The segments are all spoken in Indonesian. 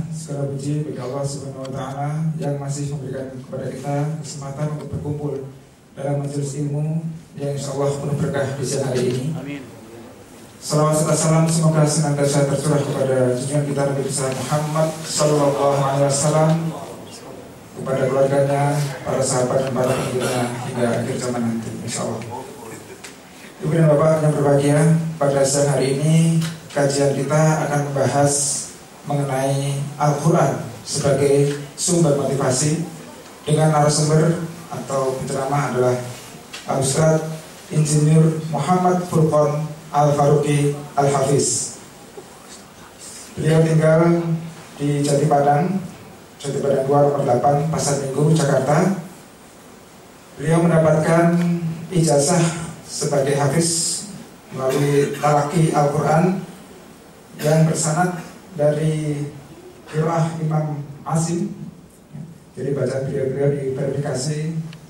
Segala puji bagi Allah Subhanahu wa taala yang masih memberikan kepada kita kesempatan untuk berkumpul dalam majelis ilmu yang insyaallah penuh berkah di siang hari ini. Amin. Salawat serta salam semoga senantiasa tercurah kepada junjungan kita Nabi besar Muhammad sallallahu alaihi wasallam, kepada keluarganya, para sahabat dan para pengikutnya hingga akhir zaman nanti insyaallah. Ibu dan Bapak yang berbahagia, pada siang hari ini kajian kita akan membahas mengenai Al-Quran sebagai sumber motivasi dengan narasumber atau penceramah adalah Al-Ustaz Insinyur Muhammad Furqon Al-Faruqi Al-Hafiz. Beliau tinggal di Jati Padang 2 nomor 8 Pasar Minggu, Jakarta. Beliau mendapatkan ijazah sebagai hafiz melalui talaki Al-Quran yang bersanad dari qiraah Imam Asim. Jadi bacaan beliau diverifikasi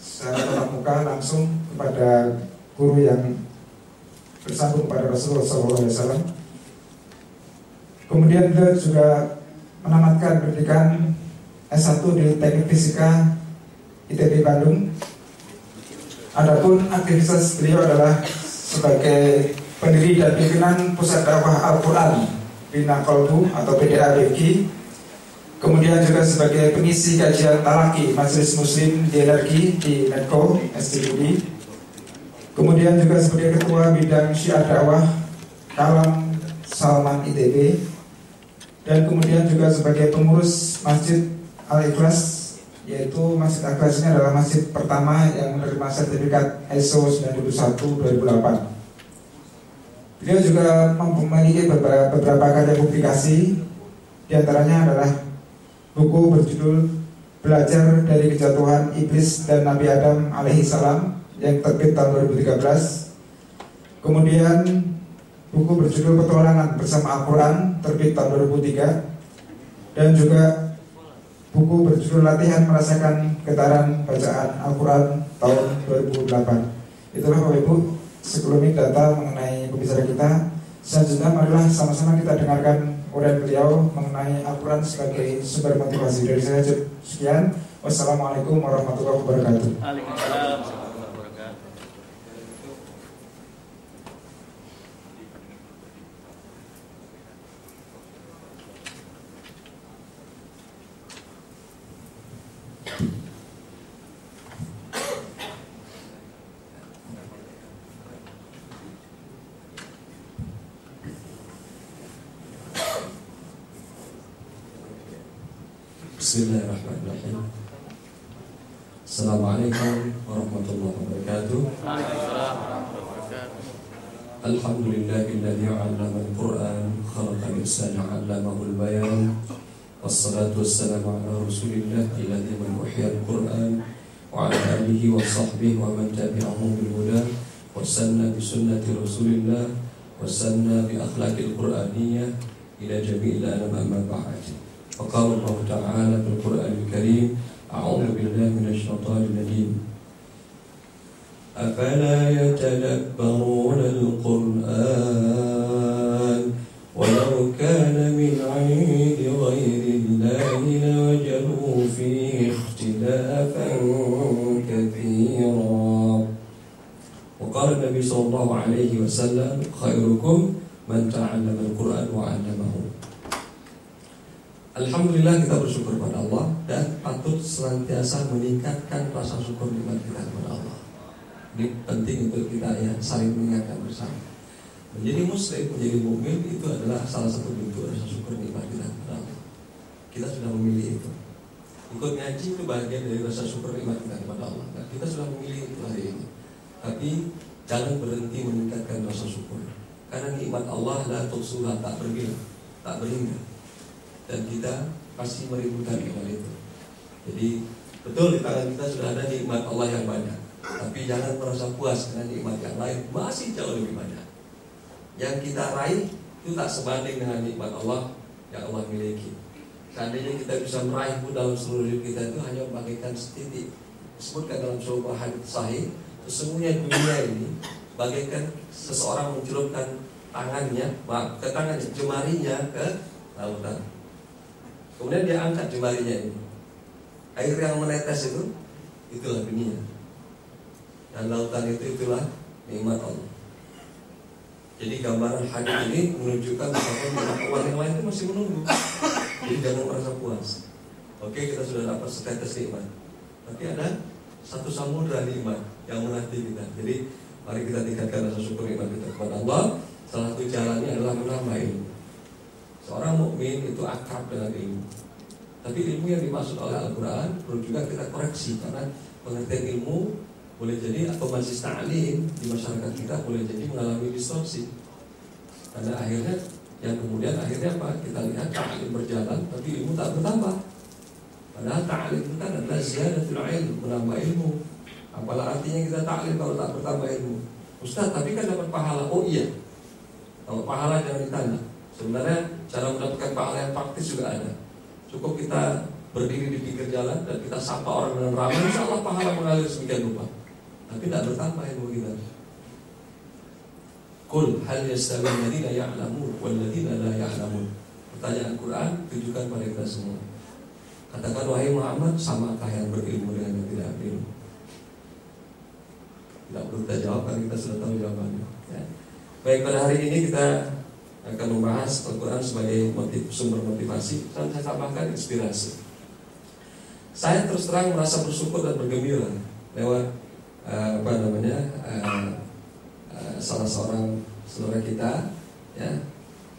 secara tatap muka langsung kepada guru yang bersambung pada Rasulullah SAW. Kemudian beliau juga menamatkan pendidikan S1 di Teknik Fisika ITB Bandung. Adapun aktivitas beliau adalah sebagai pendiri dan pimpinan Pusat Dakwah Al-Quran Bina Kolbu atau PDA-BQ. Kemudian juga sebagai pengisi kajian talaki Majelis Muslim di Energi di Medco STUD. Kemudian juga sebagai ketua bidang syiar dakwah Kalam Salman ITB. Dan kemudian juga sebagai pengurus Masjid Al-Ikhlas, yaitu Masjid Al-Ikhlas ini adalah masjid pertama yang menerima sertifikat ISO 91/2008. Beliau juga memiliki beberapa karya publikasi, diantaranya adalah buku berjudul Belajar dari Kejatuhan Iblis dan Nabi Adam alaihi salam yang terbit tahun 2013. Kemudian buku berjudul Petualangan Bersama Al-Quran terbit tahun 2003. Dan juga buku berjudul Latihan Merasakan Getaran Bacaan Al-Quran tahun 2008. Itulah Bapak Ibu sebelumnya data mengenai pembicara kita. Selanjutnya marilah sama-sama kita dengarkan uraian beliau mengenai Al-Quran sebagai sumber motivasi. Dari saya sekian. Wassalamualaikum warahmatullahi wabarakatuh. Waalaikumsalam warahmatullahi wabarakatuh. Bismillahirrahmanirrahim. Assalamualaikum warahmatullahi wabarakatuh. Waalaikumsalam warahmatullahi wabarakatuh. Alhamdulillahilladzi 'allama al-Qur'an khalaqal insana 'allamahul bayan. Wassalatu wassalamu ala Rasulillah alladzi man uhya al-Qur'an wa 'ala alihi wa sahbihi wa man tabi'ahum bil huda wa sanna bi sunnati Rasulillah wa sanna bi akhlaqil qur'aniyyah ila jami'il alam amma ba'd. فقال الله تعالى في القرآن الكريم أعوذ بالله من الشيطان الرجيم أفلا يتدبرون القرآن ولو كان من عند غير الله لوجدوا فيه اختلافا كثيرا وقال النبي صلى الله عليه وسلم خيركم من تعلم القرآن وعلمه. Alhamdulillah, kita bersyukur pada Allah dan patut senantiasa meningkatkan rasa syukur nikmat kita kepada Allah. Ini penting untuk kita ya saling mengingatkan bersama. Menjadi muslim, menjadi mukmin itu adalah salah satu bentuk rasa syukur nikmat kita kepada Allah. Kita sudah memilih itu. Ikut ngaji itu bagian dari rasa syukur nikmat kita kepada Allah. Nah, kita sudah memilih itu hari ini. Tapi jangan berhenti meningkatkan rasa syukur. Karena nikmat Allah la tuhsuha, tak berhingga, tak berhingga. Dan kita pasti merindukan nikmat itu. Jadi betul di tangan kita sudah ada nikmat Allah yang banyak, tapi jangan merasa puas dengan nikmat yang lain, masih jauh lebih banyak. Yang kita raih itu tak sebanding dengan nikmat Allah yang Allah miliki. Seandainya kita bisa meraih pun dalam seluruh hidup kita itu hanya bagaikan setitik. Disebutkan dalam sebuah hadits sahih, sesungguhnya dunia ini bagaikan seseorang mencelupkan tangannya, jemarinya ke lautan. Kemudian dia angkat jemarinya ini. Air yang menetes itu, itulah dunia. Dan lautan itu, itulah nikmat Allah. Jadi gambaran hadis ini menunjukkan bahwa orang yang lain itu masih menunggu. Jadi jangan merasa puas. Oke, kita sudah dapat setetes nikmat, tapi ada satu samudra nikmat yang menanti kita. Jadi mari kita tingkatkan rasa syukur nikmat kita kepada Allah. Salah satu jalannya adalah menambah ilmu. Seorang mukmin itu akrab dengan ilmu. Tapi ilmu yang dimaksud oleh Al-Quran perlu juga kita koreksi, karena pengertian ilmu boleh jadi atau majlis ta'lim di masyarakat kita boleh jadi mengalami distorsi. Karena akhirnya yang kemudian akhirnya apa? Kita lihat ta'lim berjalan tapi ilmu tak bertambah. Padahal ta'lim itu kan adalah ziyadatul ilm, menambah ilmu. Apalah artinya kita ta'lim kalau tak bertambah ilmu? Ustaz, tapi kan dapat pahala. Oh iya, kalau pahala jangan ditanya. Sebenarnya cara mendapatkan pahala yang praktis juga ada. Cukup kita berdiri di pinggir jalan dan kita sapa orang dengan ramah, insya Allah pahala mengalir sedemikian rupa. Tapi tidak bertambah ilmu kita. Qul hal yastawi alladziina ya'lamun wal ladziina la ya'lamun. Pertanyaan Quran tujukan pada kita semua. Katakan wahai Muhammad, samakah yang berilmu dengan yang tidak berilmu? Tidak perlu kita jawab karena kita sudah tahu jawabannya. Ya. Baik, pada hari ini kita akan membahas Al-Quran sebagai sumber motivasi dan saya tambahkan inspirasi. Saya terus terang merasa bersyukur dan bergembira lewat salah seorang saudara kita, ya,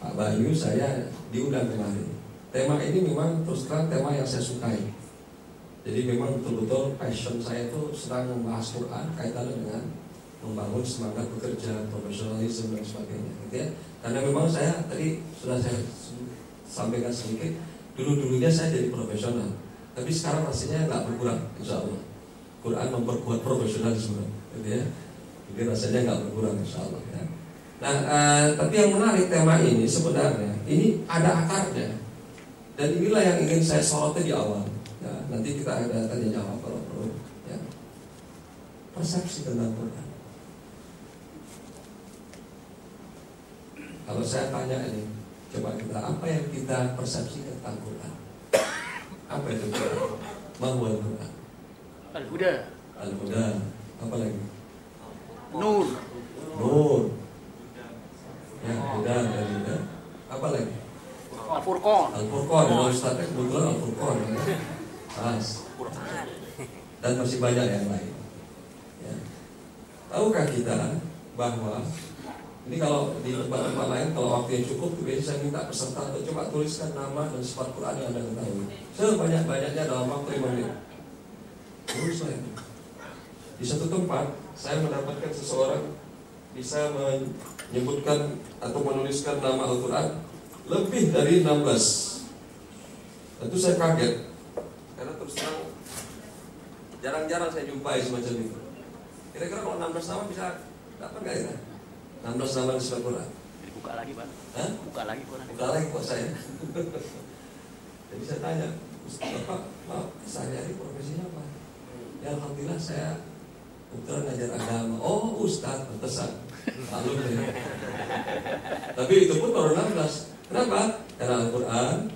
Pak Bayu, saya diundang kemarin. Tema ini memang terus terang tema yang saya sukai. Jadi memang betul-betul passion saya itu sedang membahas Quran kaitannya dengan membangun semangat bekerja, profesionalisme dan sebagainya, gitu ya. Karena memang saya tadi sudah saya sampaikan sedikit, dulunya saya jadi profesional, tapi sekarang rasanya nggak berkurang, insya Allah. Quran memperkuat profesionalisme, gitu ya. Jadi rasanya nggak berkurang, insya Allah. Ya. Nah, tapi yang menarik tema ini sebenarnya ini ada akarnya, dan inilah yang ingin saya soroti di awal. Ya, nanti kita ada tanya jawab kalau perlu. Ya. Persepsi tentang Quran. Kalau saya tanya ini, coba kita apa yang kita persepsi tentang Quran? Apa itu Quran? Mahwal Quran. Al-Huda. Al-Huda. Apa lagi? Nur. Nur. Ya, Huda dan Huda. Apa lagi? Al-Furqan. Al-Furqan. Kalau Ustaznya kebetulan Al-Furqan. Ya. Pas. Dan masih banyak yang lain. Ya. Tahukah kita bahwa ini kalau di tempat-tempat lain, kalau waktu yang cukup, biasanya saya minta peserta untuk coba tuliskan nama dan sifat Quran yang Anda ketahui sebanyak-banyaknya dalam waktu 5 menit. Tulislah itu. Di satu tempat, saya mendapatkan seseorang bisa menyebutkan atau menuliskan nama Al-Quran lebih dari 16. Tentu saya kaget, karena terus terang jarang-jarang saya jumpai semacam itu. Kira-kira kalau 16 nama bisa dapat nggak ya? 16 nama di Surah Quran. Buka lagi, Pak. Hah? Buka lagi Quran. Buka lagi kok saya. Jadi saya tanya, Bapak, sehari-hari profesinya apa? Ya alhamdulillah saya kebetulan ngajar agama. Oh Ustaz, pantesan. Lalu ya. Tapi itu pun baru 16. Kenapa? Karena Al-Quran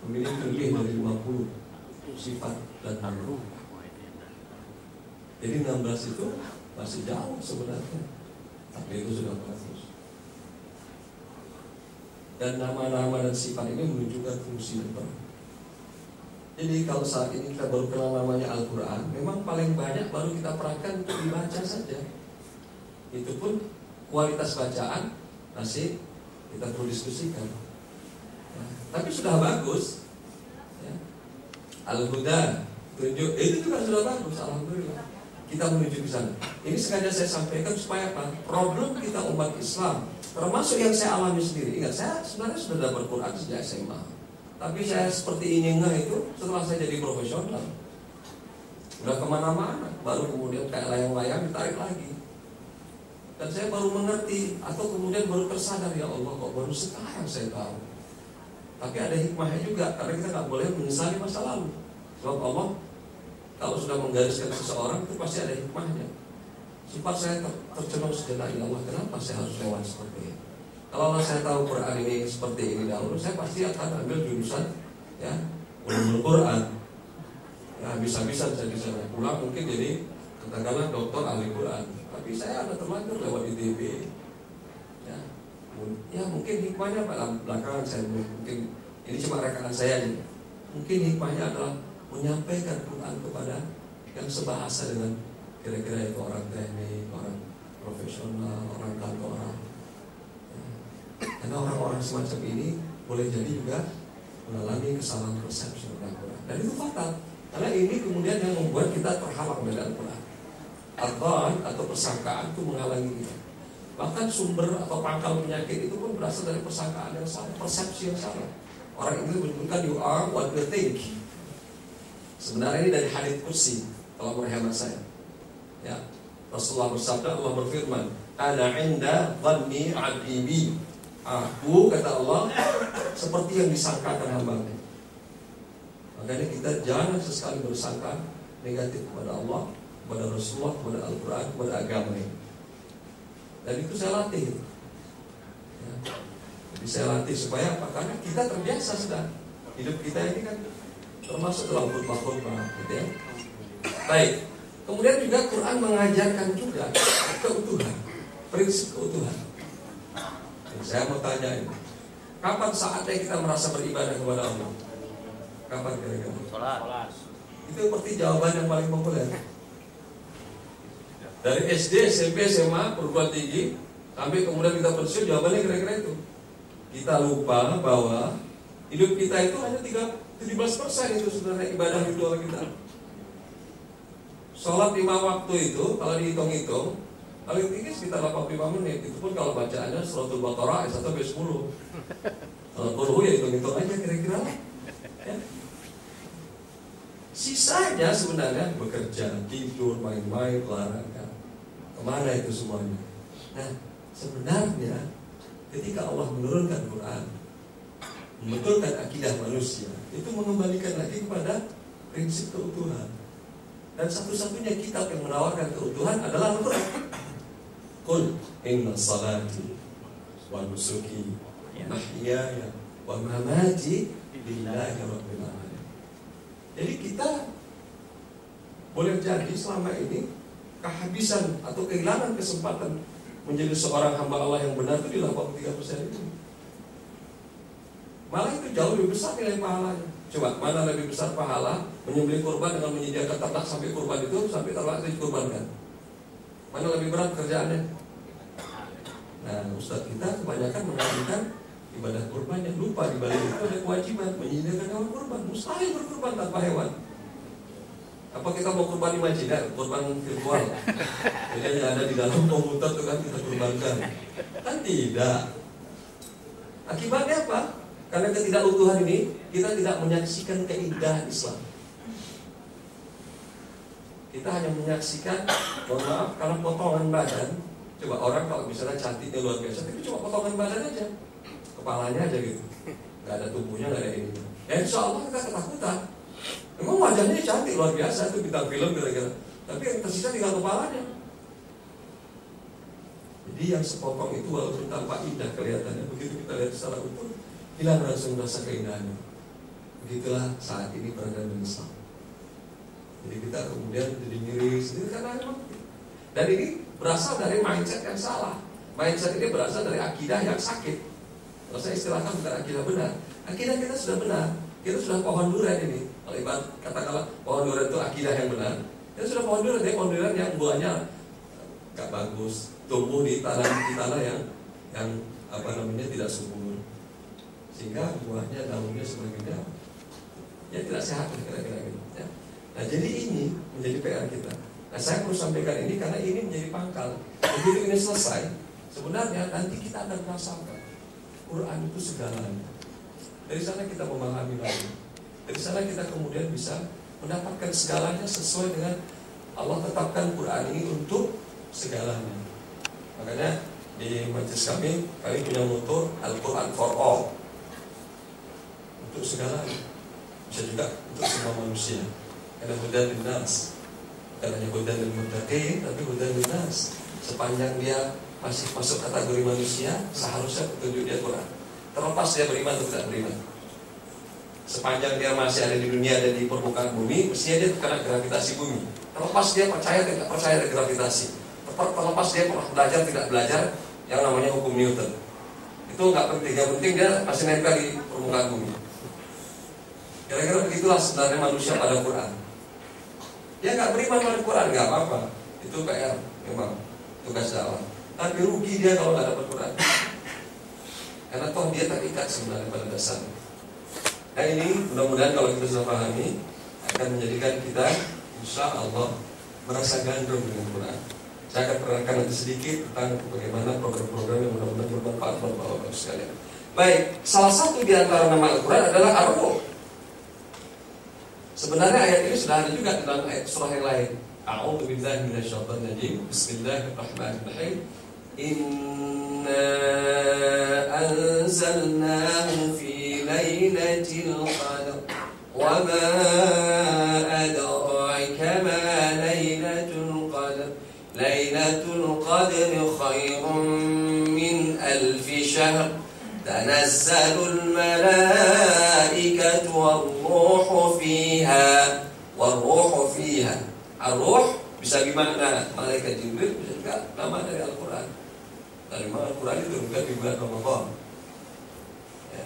memiliki lebih dari 50 sifat dan nama. Jadi 16 itu masih jauh sebenarnya, tapi itu sudah bagus. Dan nama-nama dan sifat ini menunjukkan fungsi Al-Quran. Jadi kalau saat ini kita baru kenal namanya Al-Quran, memang paling banyak baru kita perhatikan untuk dibaca saja. Itu pun kualitas bacaan masih kita perlu diskusikan. Ya, tapi sudah bagus. Ya. Al-Huda, tunjuk, itu juga sudah bagus, alhamdulillah. Kita menuju ke sana. Ini sengaja saya sampaikan supaya apa? Problem kita umat Islam, termasuk yang saya alami sendiri. Ingat, saya sebenarnya sudah dapat Quran sejak SMA. Tapi saya seperti ini itu setelah saya jadi profesional. Udah kemana-mana, baru kemudian kayak layang-layang ditarik lagi. Dan saya baru mengerti atau kemudian baru tersadar, ya Allah, kok baru sekarang saya tahu. Tapi ada hikmahnya juga, karena kita nggak boleh menyesali masa lalu. Sebab Allah kalau sudah menggariskan seseorang itu pasti ada hikmahnya. Sempat saya tercenung sejenak, ya Allah, kenapa saya harus lewat seperti ini? Kalau saya tahu Quran ini seperti ini dahulu, saya pasti akan ambil jurusan ya ulumul Quran. Ya bisa-bisa saya di sana pulang mungkin jadi katakanlah doktor ahli Quran. Tapi saya ada terlanjur lewat ITB. Ya mungkin hikmahnya pada belakangan saya mungkin ini cuma rekaan saya aja. Mungkin hikmahnya adalah menyampaikan Quran kepada yang sebahasa dengan kira-kira itu orang teknik, orang profesional, orang kantoran. Karena orang-orang semacam ini boleh jadi juga mengalami kesalahan persepsi tentang Quran. Dan itu fatal. Karena ini kemudian yang membuat kita terhalang dari Al-Quran. Al-Quran atau persangkaan itu menghalangi kita. Bahkan sumber atau pangkal penyakit itu pun berasal dari persangkaan yang salah, persepsi yang salah. Orang Inggris menyebutkan you are what you think. Sebenarnya ini dari hadits kursi kalau berhemat saya. Ya, Rasulullah bersabda, Allah berfirman, "Ana 'inda dhanni 'abdi bi." Aku, kata Allah, seperti yang disangkakan hamba-Nya. Makanya kita jangan sesekali bersangka negatif kepada Allah, kepada Rasulullah, kepada Al-Quran, kepada agama ini. Dan itu saya latih ya. Jadi saya latih supaya apa? Karena kita terbiasa sudah. Hidup kita ini kan termasuk dalam khutbah-khutbah gitu ya. Baik. Kemudian juga Quran mengajarkan juga keutuhan, prinsip keutuhan. Saya mau tanya ini, kapan saatnya kita merasa beribadah kepada Allah? Kapan kira-kira? Sholat. Itu seperti jawaban yang paling populer. Dari SD, SMP, SMA, perguruan tinggi, sampai kemudian kita pensiun, jawabannya kira-kira itu. Kita lupa bahwa hidup kita itu hanya 17% itu sebenarnya ibadah ritual kita. Sholat 5 waktu itu, kalau dihitung-hitung, paling tinggi sekitar 85 menit. Itu pun kalau bacaannya Suratul Baqarah ayat 1 sampai 10. Kalau perlu ya hitung-hitung aja kira-kira. Ya. Sisanya sebenarnya bekerja, tidur, main-main, olahraga. Kemana itu semuanya? Nah, sebenarnya ketika Allah menurunkan Quran, membetulkan akidah manusia, itu mengembalikan lagi kepada prinsip keutuhan. Dan satu-satunya kitab yang menawarkan keutuhan adalah Al-Quran. Qul inna salati wa nusuki mahyaya wa mamati lillahi rabbil alamin. Jadi kita boleh jadi selama ini kehabisan atau kehilangan kesempatan menjadi seorang hamba Allah yang benar itu di 83% itu. Malah itu jauh lebih besar nilai pahalanya. Coba, mana lebih besar pahala menyembelih kurban dengan menyediakan ternak sampai kurban itu sampai ternak itu dikurbankan? Mana lebih berat kerjaannya? Nah, Ustaz kita kebanyakan mengajukan ibadah kurban yang lupa di balik itu ada kewajiban menyediakan hewan kurban. Mustahil berkurban tanpa hewan. Apa kita mau kurban di Majidar, kurban virtual? Jadi yang ada di dalam komputer itu kan kita kurbankan. Kan tidak. Akibatnya apa? Karena ketidakutuhan ini, kita tidak menyaksikan keindahan Islam. Kita hanya menyaksikan, mohon maaf, karena potongan badan. Coba orang kalau misalnya cantiknya luar biasa, tapi cuma potongan badan aja, kepalanya aja gitu, nggak ada tubuhnya, nggak ada ini. Ya insya Allah kita ketakutan. Memang wajahnya cantik luar biasa, itu bintang film kira-kira. Tapi yang tersisa tinggal kepalanya. Jadi yang sepotong itu walaupun tanpa indah kelihatannya, begitu kita lihat secara utuh, hilang langsung rasa keindahannya. Begitulah saat ini peradaban Islam. Jadi kita kemudian jadi miris karena memang. Dan ini berasal dari mindset yang salah. Mindset ini berasal dari akidah yang sakit. Kalau saya istilahkan bukan akidah benar. Akidah kita sudah benar. Kita sudah pohon durian ini. Kalau ibarat katakanlah pohon durian itu akidah yang benar. Kita sudah pohon durian, pohon durian yang buahnya gak bagus, tumbuh di tanah yang apa namanya tidak subur. Sehingga buahnya, daunnya sebagainya ya tidak sehat kira-kira gitu ya. Nah jadi ini menjadi PR kita. Nah saya perlu sampaikan ini karena ini menjadi pangkal. Begitu ini selesai, sebenarnya nanti kita akan merasakan Quran itu segalanya. Dari sana kita memahami lagi. Dari sana kita kemudian bisa mendapatkan segalanya sesuai dengan Allah tetapkan Quran ini untuk segalanya. Makanya di majelis kami punya moto Al-Quran for all, untuk segalanya. Bisa juga untuk semua manusia. Karena hudan linnas, bukan hanya hudan lil muttaqin, tapi hudan linnas. Sepanjang dia masih masuk kategori manusia, seharusnya petunjuk dia Quran. Terlepas dia beriman atau tidak beriman, sepanjang dia masih ada di dunia dan di permukaan bumi, mestinya dia terkena gravitasi bumi. Terlepas dia percaya tidak percaya ada gravitasi, terlepas dia pernah belajar tidak belajar yang namanya hukum Newton, itu nggak penting. Yang penting dia masih nempel di permukaan bumi. Kira-kira begitulah sebenarnya manusia pada Quran. Dia nggak beriman pada Quran, nggak apa-apa, itu PR memang tugas dakwah. Tapi rugi dia kalau nggak dapat Quran, karena toh dia terikat sebenarnya pada dasarnya. Nah ini mudah-mudahan kalau kita sudah pahami akan menjadikan kita insya Allah merasa gandrung dengan Quran. Saya akan terangkan nanti sedikit tentang bagaimana program-program yang mudah-mudahan bermanfaat buat Bapak-Bapak sekalian. Baik, salah satu di antara nama Al-Quran adalah Ar-Ruh. Sebenarnya ayat ini sudah ada juga dalam ayat surah yang lain. A'udzu billahi minasyaitonir rajim. Bismillahirrahmanirrahim. Inna anzalnahu fi lailatul qadr wa ma adraka ma lailatul qadr. Lailatul qadri khairun min alfi syahr. Tanazzalul malaikatu war-ruhu fiha. War-ruhu fiha. Ar-ruh bisa dimakna malaikat Jibril, bisa juga nama dari Al-Quran. Dari mana Al-Quran itu bukan di bulan Ramadan. Ya.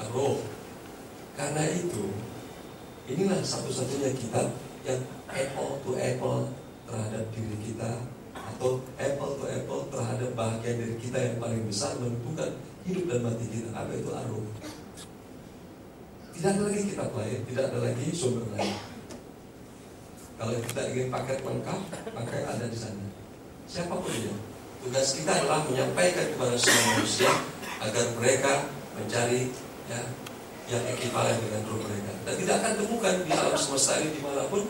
Ar-ruh. Karena itu, inilah satu-satunya kitab yang apple to apple terhadap diri kita, atau apple to apple terhadap bahagian diri kita yang paling besar menentukan hidup dan mati kita. Apa itu Ar-Ruh? Tidak ada lagi kitab lain, tidak ada lagi sumber lain. Kalau kita ingin paket lengkap, maka ada di sana. Siapapun dia, tugas kita adalah menyampaikan kepada semua manusia agar mereka mencari ya, yang ekivalen dengan roh mereka. Dan tidak akan temukan di alam semesta ini dimanapun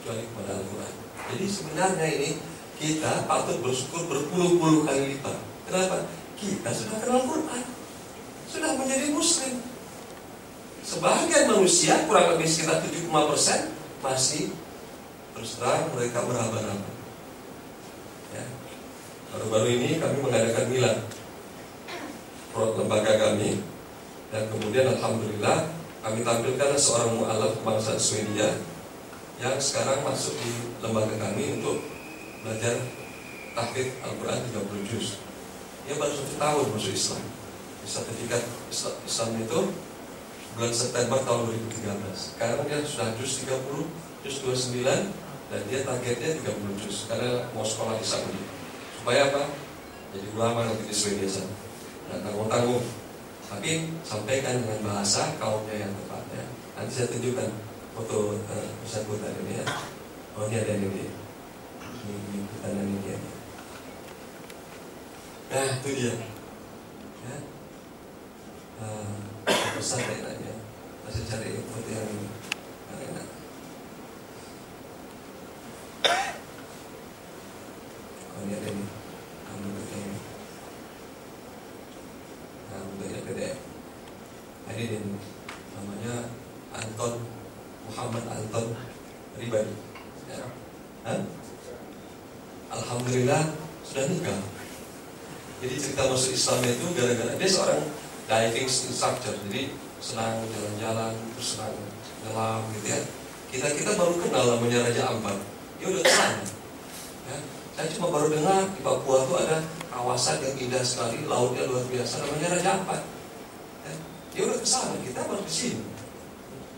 kecuali kepada Al-Quran. Jadi sebenarnya ini kita patut bersyukur berpuluh-puluh kali lipat. Kenapa? Kita sudah kenal Quran, sudah menjadi Muslim. Sebagian manusia, kurang lebih sekitar 75%, masih terus terang mereka meraba-raba. Ya. Baru-baru ini kami mengadakan milad lembaga kami, dan kemudian alhamdulillah kami tampilkan seorang mu'alaf kebangsaan Swedia yang sekarang masuk di lembaga kami untuk belajar tahfidz Al-Quran 30 juz. Dia baru 1 tahun masuk Islam. Sertifikat Islam itu bulan September tahun 2013. Sekarang dia sudah juz 30, juz 29, dan dia targetnya 30 juz karena mau sekolah di Saudi. Supaya apa? Jadi ulama nanti di Swedia sana. Nah, tanggung-tanggung. Tapi sampaikan dengan bahasa kaumnya yang tepat ya. Nanti saya tunjukkan foto Ustaz Bukhari ini ya. Oh, ini ada ini. Ini kita ini dia. Nah, itu dia. Ya. Pesan lainnya. Masih cari foto yang enak. Oh, ini ada ini. Kamu ini. Nah, bentuknya gede. Ini dia. Namanya Anton Muhammad Anton Ribadi. Ya. Alhamdulillah sudah nikah. Jadi cerita masuk Islam itu gara-gara dia seorang diving instructor. Jadi senang jalan-jalan, terus senang nyelam gitu ya. Kita baru kenal namanya Raja Ampat. Dia udah kesana. Ya. Saya cuma baru dengar di Papua itu ada kawasan yang indah sekali, lautnya luar biasa, namanya Raja Ampat. Ya. Dia udah kesana, kita baru kesini.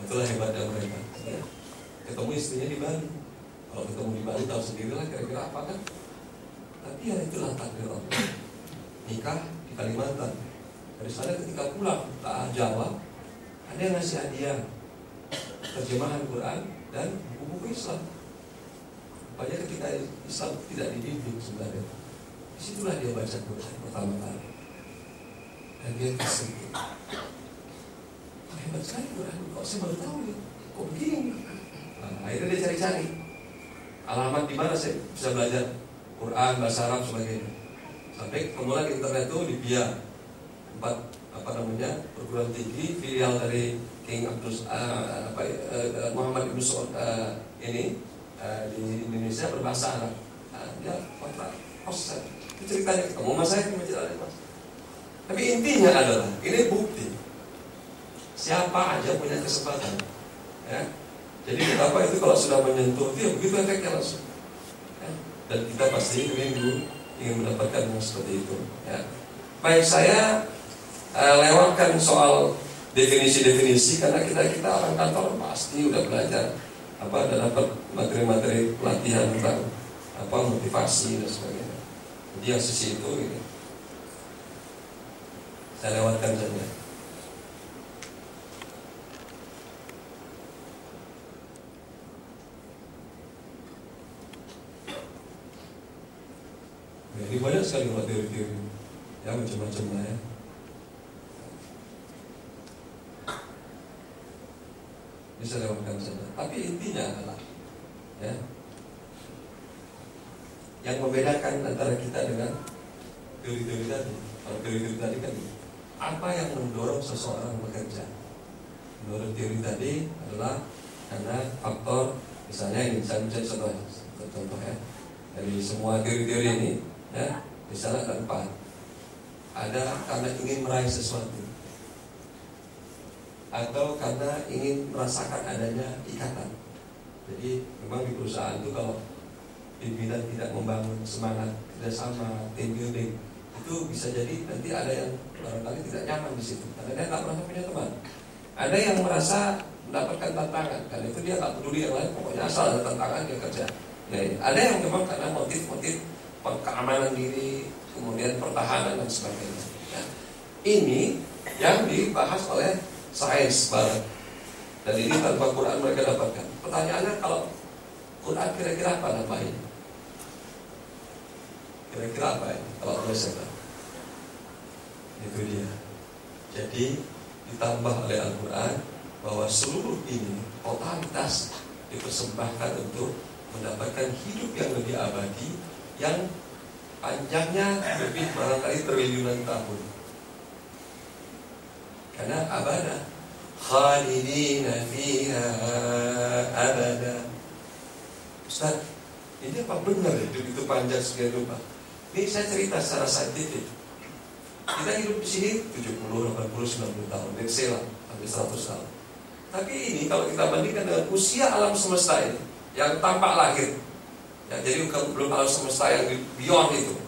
Itulah hebatnya mereka. Ya. Ketemu istrinya di Bali. Kalau ketemu di Bali tahu sendirilah kira-kira apa kan. Tapi ya itulah takdir Allah. Nikah di Kalimantan. Dari sana ketika pulang ke Jawa, ada yang ngasih hadiah terjemahan Quran dan buku-buku Islam. Supaya ketika Islam tidak dibimbing sebenarnya, disitulah dia baca Quran pertama kali. Dan dia tersentuh. Hebat sekali Quran. Kok saya baru tahu ya? Kok begini? Nah, akhirnya dia cari-cari alamat di mana saya bisa belajar Quran, bahasa Arab sebagainya. Sampai kemudian di internet itu di BIA 4 perguruan tinggi filial dari King Muhammad bin Saud ini di Indonesia berbahasa Arab. ya kontrak kos saja. Itu ceritanya ketemu mas saya di Masjid Al-Ikhlas. Tapi intinya adalah ini bukti siapa aja punya kesempatan, ya. Jadi betapa itu kalau sudah menyentuh dia begitu efeknya langsung, ya. Dan kita pasti ingin mendapatkan yang seperti itu, ya. Baik, saya lewatkan soal definisi-definisi karena kita orang kantor pasti udah belajar dan dapat materi-materi pelatihan tentang motivasi dan sebagainya. Jadi yang sisi itu ini saya lewatkan saja. Ya, ini banyak sekali teori-teori, ya macam-macam lah ya. Bisa lewatkan saja. Tapi intinya adalah, ya, yang membedakan antara kita dengan teori-teori tadi. Kalau teori-teori tadi kan apa yang mendorong seseorang bekerja? Menurut teori tadi adalah karena faktor, misalnya ini saya contoh ya, dari semua teori-teori ini, ya, misalnya ada 4. Ada karena ingin meraih sesuatu, atau karena ingin merasakan adanya ikatan. Jadi memang di perusahaan itu kalau pimpinan tidak membangun semangat kerjasama, team building, itu bisa jadi nanti ada yang barangkali tidak nyaman di situ karena dia tak merasa punya teman. Ada yang merasa mendapatkan tantangan, karena itu dia tak peduli yang lain, pokoknya asal ada tantangan dia kerja. Ya, ada yang memang karena motif-motif keamanan diri, kemudian pertahanan dan sebagainya. Ya. Ini yang dibahas oleh sains barat, dan ini tanpa Quran mereka dapatkan. Pertanyaannya, kalau Quran kira-kira apa namanya? Kira-kira apa ini? Kalau boleh saya tahu, itu dia. Jadi ditambah oleh Al-Quran bahwa seluruh ini totalitas dipersembahkan untuk mendapatkan hidup yang lebih abadi, yang panjangnya lebih barangkali triliunan tahun. Karena abada, khalidina fiha abada. Ustaz, ini apa benar hidup itu panjang sekian rupa? Ini saya cerita secara saintifik. Kita hidup di sini 70, 80, 90 tahun, lah sampai 100 tahun. Tapi ini kalau kita bandingkan dengan usia alam semesta ini, yang tampak lahir, ya, jadi belum alam semesta yang beyond itu,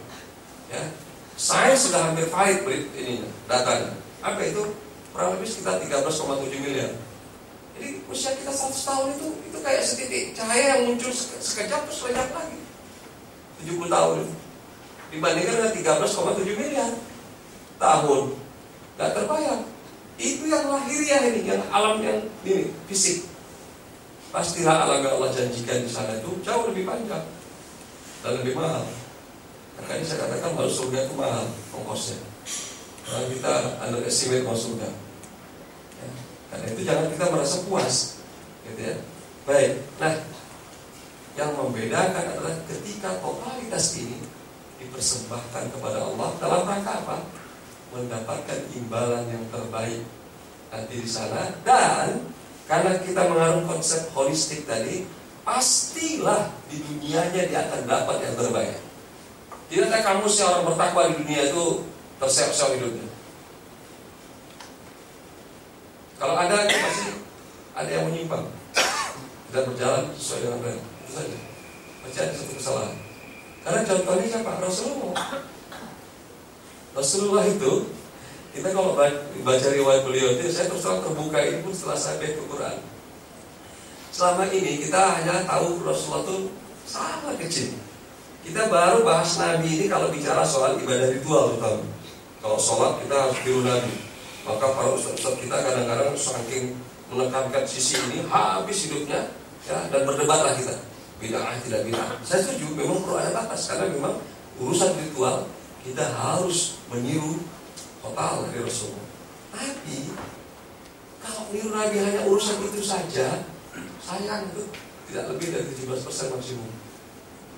ya, sains sudah hampir valid ini datanya. Apa itu? Kurang lebih sekitar 13,7 miliar. Jadi usia kita 100 tahun itu kayak setitik cahaya yang muncul sekejap terus lenyap lagi. 70 tahun itu dibandingkan dengan 13,7 miliar tahun, gak terbayang. Itu yang lahiriah ini, yang alam yang ini fisik. Pastilah alam yang Allah janjikan di sana itu jauh lebih panjang dan lebih mahal. Makanya saya katakan bahwa surga itu mahal ongkosnya. Karena kita underestimate mau surga, ya. Karena itu jangan kita merasa puas, gitu ya. Baik, nah, yang membedakan adalah ketika totalitas ini dipersembahkan kepada Allah dalam rangka apa? Mendapatkan imbalan yang terbaik nanti di sana. Dan karena kita mengarung konsep holistik tadi, pastilah di dunianya dia akan dapat yang terbaik. Tidak kamu si orang bertakwa di dunia itu terseok-seok hidupnya. Kalau ada, pasti ada yang menyimpang, tidak berjalan sesuai dengan plan. Itu saja. Pasti ada satu kesalahan. Karena contohnya siapa? Rasulullah itu, kita kalau baca riwayat beliau itu, saya terus terang terbuka ini pun setelah saya baca Quran. Selama ini kita hanya tahu Rasulullah itu sangat kecil. Kita baru bahas Nabi ini kalau bicara soal ibadah ritual terutama. Kalau sholat kita harus tiru Nabi. Maka para ustaz-ustaz kita kadang-kadang saking menekankan sisi ini habis hidupnya, ya, dan berdebatlah kita. Bid'ah tidak bid'ah. Saya setuju, memang perlu ada batas karena memang urusan ritual kita harus meniru total dari Rasulullah. Tapi kalau meniru Nabi hanya urusan itu saja, sayang itu tidak lebih dari 17% maksimum.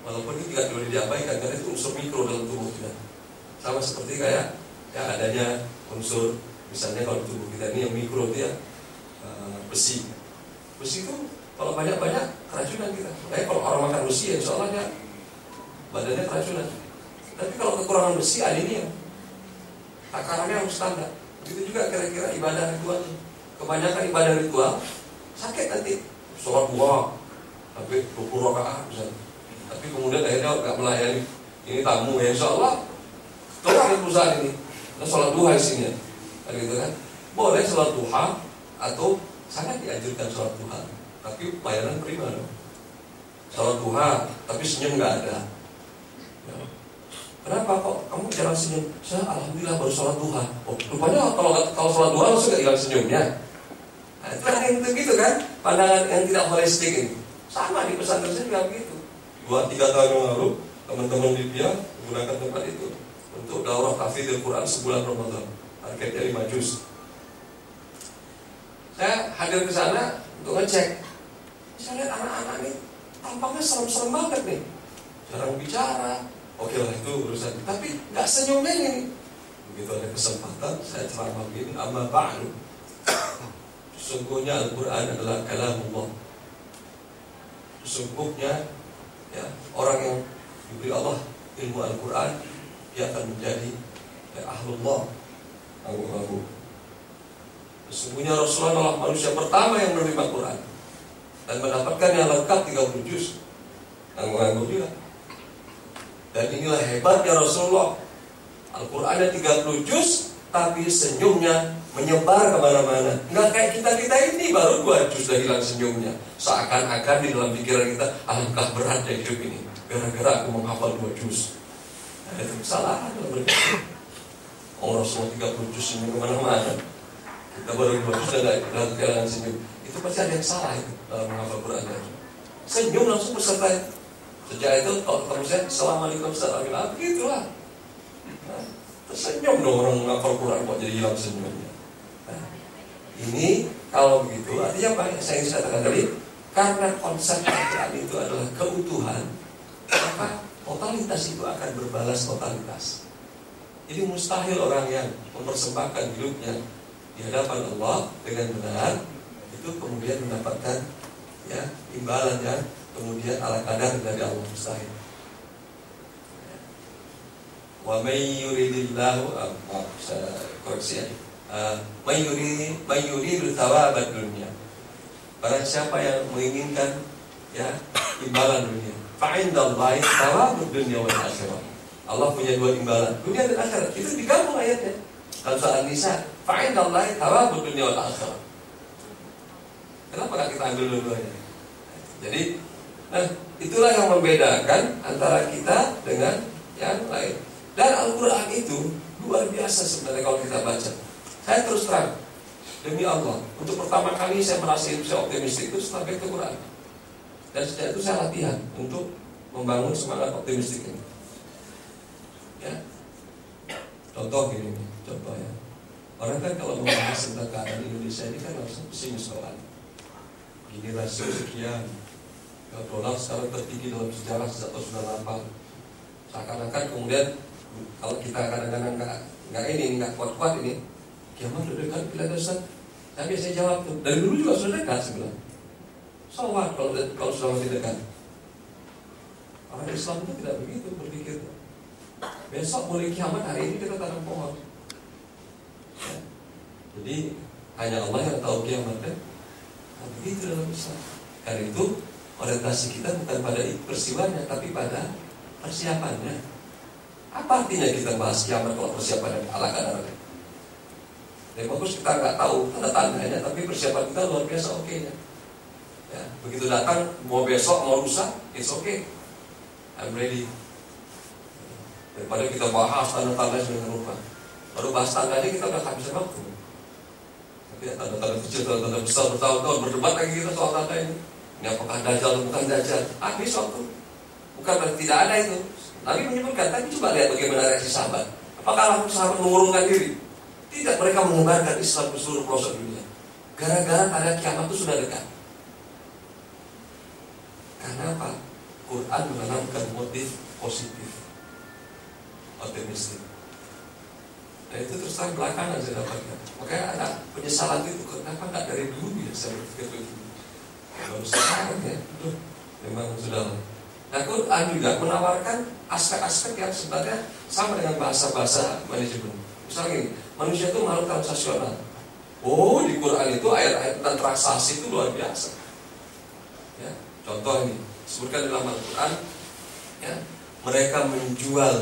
Walaupun itu tidak boleh diabaikan karena itu unsur mikro dalam tubuh kita. Sama seperti kayak ya adanya unsur, misalnya kalau tubuh kita ini yang mikro itu ya besi. Besi itu kalau banyak-banyak keracunan kita. Makanya kalau orang makan besi ya insya Allah ya badannya keracunan. Tapi kalau kekurangan besi, anemia, takarannya harus standar. Begitu juga kira-kira ibadah ritual. Kebanyakan ibadah ritual sakit nanti. Sholat duha tapi 20 rakaat misalnya. Tapi kemudian akhirnya nggak melayani. Ini tamu ya, insya Allah keluar dari perusahaan ini. Nah, sholat duha isinya, gitu kan? Boleh sholat duha atau sangat dianjurkan sholat duha. Tapi layanan prima dong. Sholat duha tapi senyum nggak ada. Ya. Kenapa kok kamu jarang senyum? Saya alhamdulillah baru sholat duha. Oh, rupanya kalau sholat duha langsung nggak hilang senyumnya. Nah, itu yang gitu kan? Pandangan yang tidak holistik ini. Sama di pesantren saya juga begitu. 2-3 tahun yang lalu teman-teman di Pia menggunakan tempat itu untuk daurah tahfidzul Quran sebulan Ramadan. Targetnya 5 juz. Saya hadir ke sana untuk ngecek. Saya lihat anak-anak ini tampaknya serem-serem banget nih. Jarang bicara. Oke lah itu urusan. Tapi nggak senyumnya ini. Begitu ada kesempatan saya ceramah begini. Amma ba'du. Sesungguhnya Al-Quran adalah kalamullah. Sesungguhnya ya, orang yang diberi Allah ilmu Al-Quran, dia akan menjadi ya, ahlullah. Aku. Sesungguhnya Rasulullah adalah manusia pertama yang menerima Quran dan mendapatkan yang lengkap 30 juz. Aku juga. Dan inilah hebatnya Rasulullah. Al-Quran ada 30 juz, tapi senyumnya menyebar kemana-mana. Nggak kayak kita ini baru 2 juz sudah hilang senyumnya. Seakan-akan di dalam pikiran kita, alangkah beratnya hidup ini gara-gara aku menghafal 2 juz. Nah, itu kesalahan dalam berpikir. Rasulullah 30 juz senyum kemana-mana. Kita baru 2 juz sudah kehilangan senyum. Itu pasti ada yang salah itu dalam menghafal Quran. Senyum langsung beserta. Sejak itu kalau ketemu saya, assalamualaikum warahmatullahi wabarakatuh. Begitulah. Nah, tersenyum dong orang menghafal Quran kok jadi hilang senyumnya. Nah, ini kalau begitu artinya apa? Saya ingin katakan tadi, karena konsep Al-Quran itu adalah keutuhan, maka totalitas itu akan berbalas totalitas. Jadi mustahil orang yang mempersembahkan hidupnya di hadapan Allah dengan benar itu kemudian mendapatkan ya imbalan yang kemudian ala kadar dari Allah, mustahil. Wa may yuridillahu koreksi ya. May yuridu thawabad dunya. Barang siapa yang menginginkan ya imbalan dunia, fa indallahi thawabud dunya wal akhirah. Allah punya 2 imbalan, dunia dan akhirat. Itu digabung ayatnya. Dalam surah An-Nisa, fa indallahi thawabud dunya wal akhirah. Kenapa enggak kita ambil dua-duanya? Jadi, nah itulah yang membedakan antara kita dengan yang lain. Dan Al-Quran itu luar biasa sebenarnya kalau kita baca. Saya terus terang, demi Allah, untuk pertama kali saya merasa hidup saya optimistik itu setelah baca Quran. Dan sejak itu saya latihan untuk membangun semangat optimistik ini. Ya, contoh gini, contoh ya. Orang kan kalau membahas tentang keadaan Indonesia ini kan harus pesimis kawan. Gini rasio sekian, dolar sekarang tertinggi dalam sejarah sejak tahun 98. Seakan-akan kemudian kalau kita kadang-kadang nggak kuat-kuat ini, kiamat sudah dekat bila Ustaz. Saya biasa jawab tuh, dari dulu juga sudah dekat sebenarnya. So what kalau sudah masih dekat? Orang Islam itu tidak begitu berpikir. Besok mulai kiamat, hari ini kita tanam pohon. Ya. Jadi hanya Allah yang tahu kiamat kan? Nah, begitu dalam Islam. Karena itu orientasi kita bukan pada peristiwanya, tapi pada persiapannya. Apa artinya kita bahas kiamat kalau persiapannya ala kadarnya? Ya bagus kita nggak tahu tanda-tandanya, tapi persiapan kita luar biasa oke-nya. Ya, begitu datang mau besok mau lusa, it's okay, I'm ready. Daripada kita bahas tanda-tanda sedemikian rupa, baru bahas tandanya kita udah habisan waktu. Tapi ya, tanda-tanda kecil, tanda-tanda besar bertahun-tahun berdebat lagi kita soal tanda ini. Ini apakah dajjal atau bukan dajjal? Habis waktu. Bukan berarti tidak ada itu. Nabi menyebutkan, tapi coba lihat bagaimana reaksi sahabat. Apakah sahabat mengurungkan diri? Tidak, mereka menyebarkan Islam ke seluruh pelosok dunia. Gara-gara tanda kiamat itu sudah dekat. Karena apa? Quran menanamkan motif positif, optimistik. Nah itu terus terang belakangan saya dapatkan. Makanya ada penyesalan itu. Kenapa nggak dari dulu ya saya berpikir begitu? Baru sekarang ya, memang sudah Nah, Quran juga menawarkan aspek-aspek yang sebenarnya sama dengan bahasa-bahasa manajemen. Misalnya gini, manusia itu makhluk transaksional. Oh, di Quran itu ayat-ayat tentang transaksi itu luar biasa. Ya, contoh ini, disebutkan dalam Al-Quran, ya, mereka menjual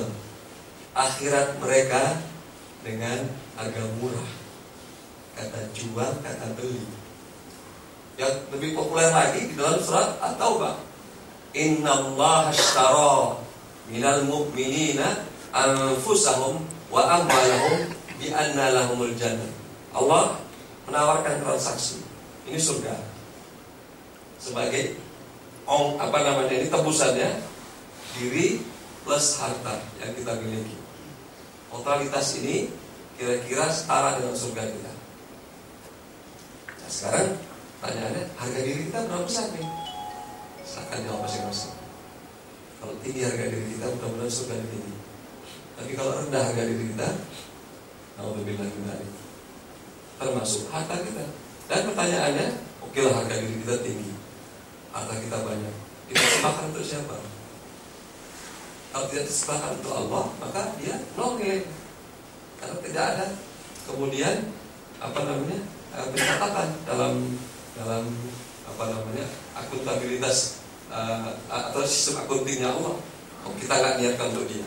akhirat mereka dengan harga murah. Kata jual, kata beli. Yang lebih populer lagi di dalam surat At-Taubah, Innallaha ashtara minal mu'minina anfusahum wa amwalahum bi anna lahumul jannah. Allah menawarkan transaksi. Ini surga. Sebagai ini tebusannya diri plus harta yang kita miliki. Totalitas ini kira-kira setara dengan surga kita. Nah, sekarang pertanyaannya, harga diri kita berapa besar nih? Silahkan jawab masing-masing. Kalau tinggi harga diri kita, mudah-mudahan surga tinggi. Tapi kalau rendah harga diri kita, alhamdulillah termasuk harta kita. Dan pertanyaannya, oke lah harga diri kita tinggi, harta kita banyak, kita sembahkan untuk siapa? Kalau tidak disembahkan untuk Allah, maka dia nol nilai. Karena tidak ada kemudian pencatatan dalam akuntabilitas atau sistem akuntingnya Allah. Oh, kita nggak niatkan untuk dia.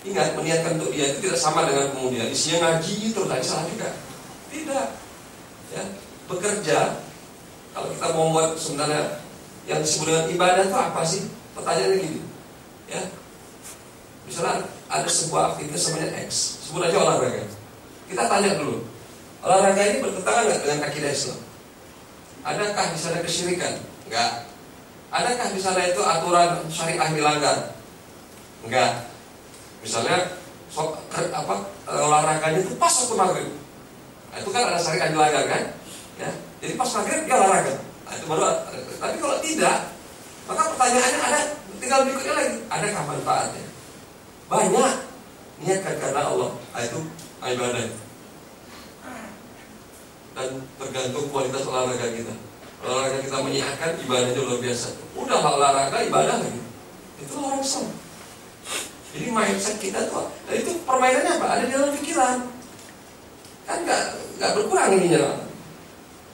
Ingat, meniatkan untuk dia itu tidak sama dengan kemudian isinya ngaji terus lagi salah juga. Tidak. Ya, bekerja. Kalau kita mau buat sebenarnya yang disebut dengan ibadah itu apa sih? Pertanyaannya gini. Ya. Misalnya ada sebuah aktivitas namanya X, sebut aja olahraga. Kita tanya dulu, olahraga ini bertentangan nggak dengan akidah Islam? Adakah di sana kesyirikan? Enggak. Adakah di sana itu aturan syariah dilanggar? Enggak. Misalnya olahraganya itu pas waktu maghrib. Nah, itu kan ada syariah dilanggar kan? Ya. Jadi pas maghrib dia olahraga. Nah, itu baru. Tapi kalau tidak, maka pertanyaannya ada tinggal berikutnya lagi. Adakah manfaatnya? Banyak. Niatkan karena Allah. Nah, itu ibadah. Dan tergantung kualitas olahraga kita. Olahraga kita menyehatkan, ibadahnya luar biasa. Udah olahraga, ibadah lagi. Itu orang Islam. Jadi mindset kita tuh, dan itu permainannya apa? Ada di dalam pikiran. Kan nggak berkurang ininya,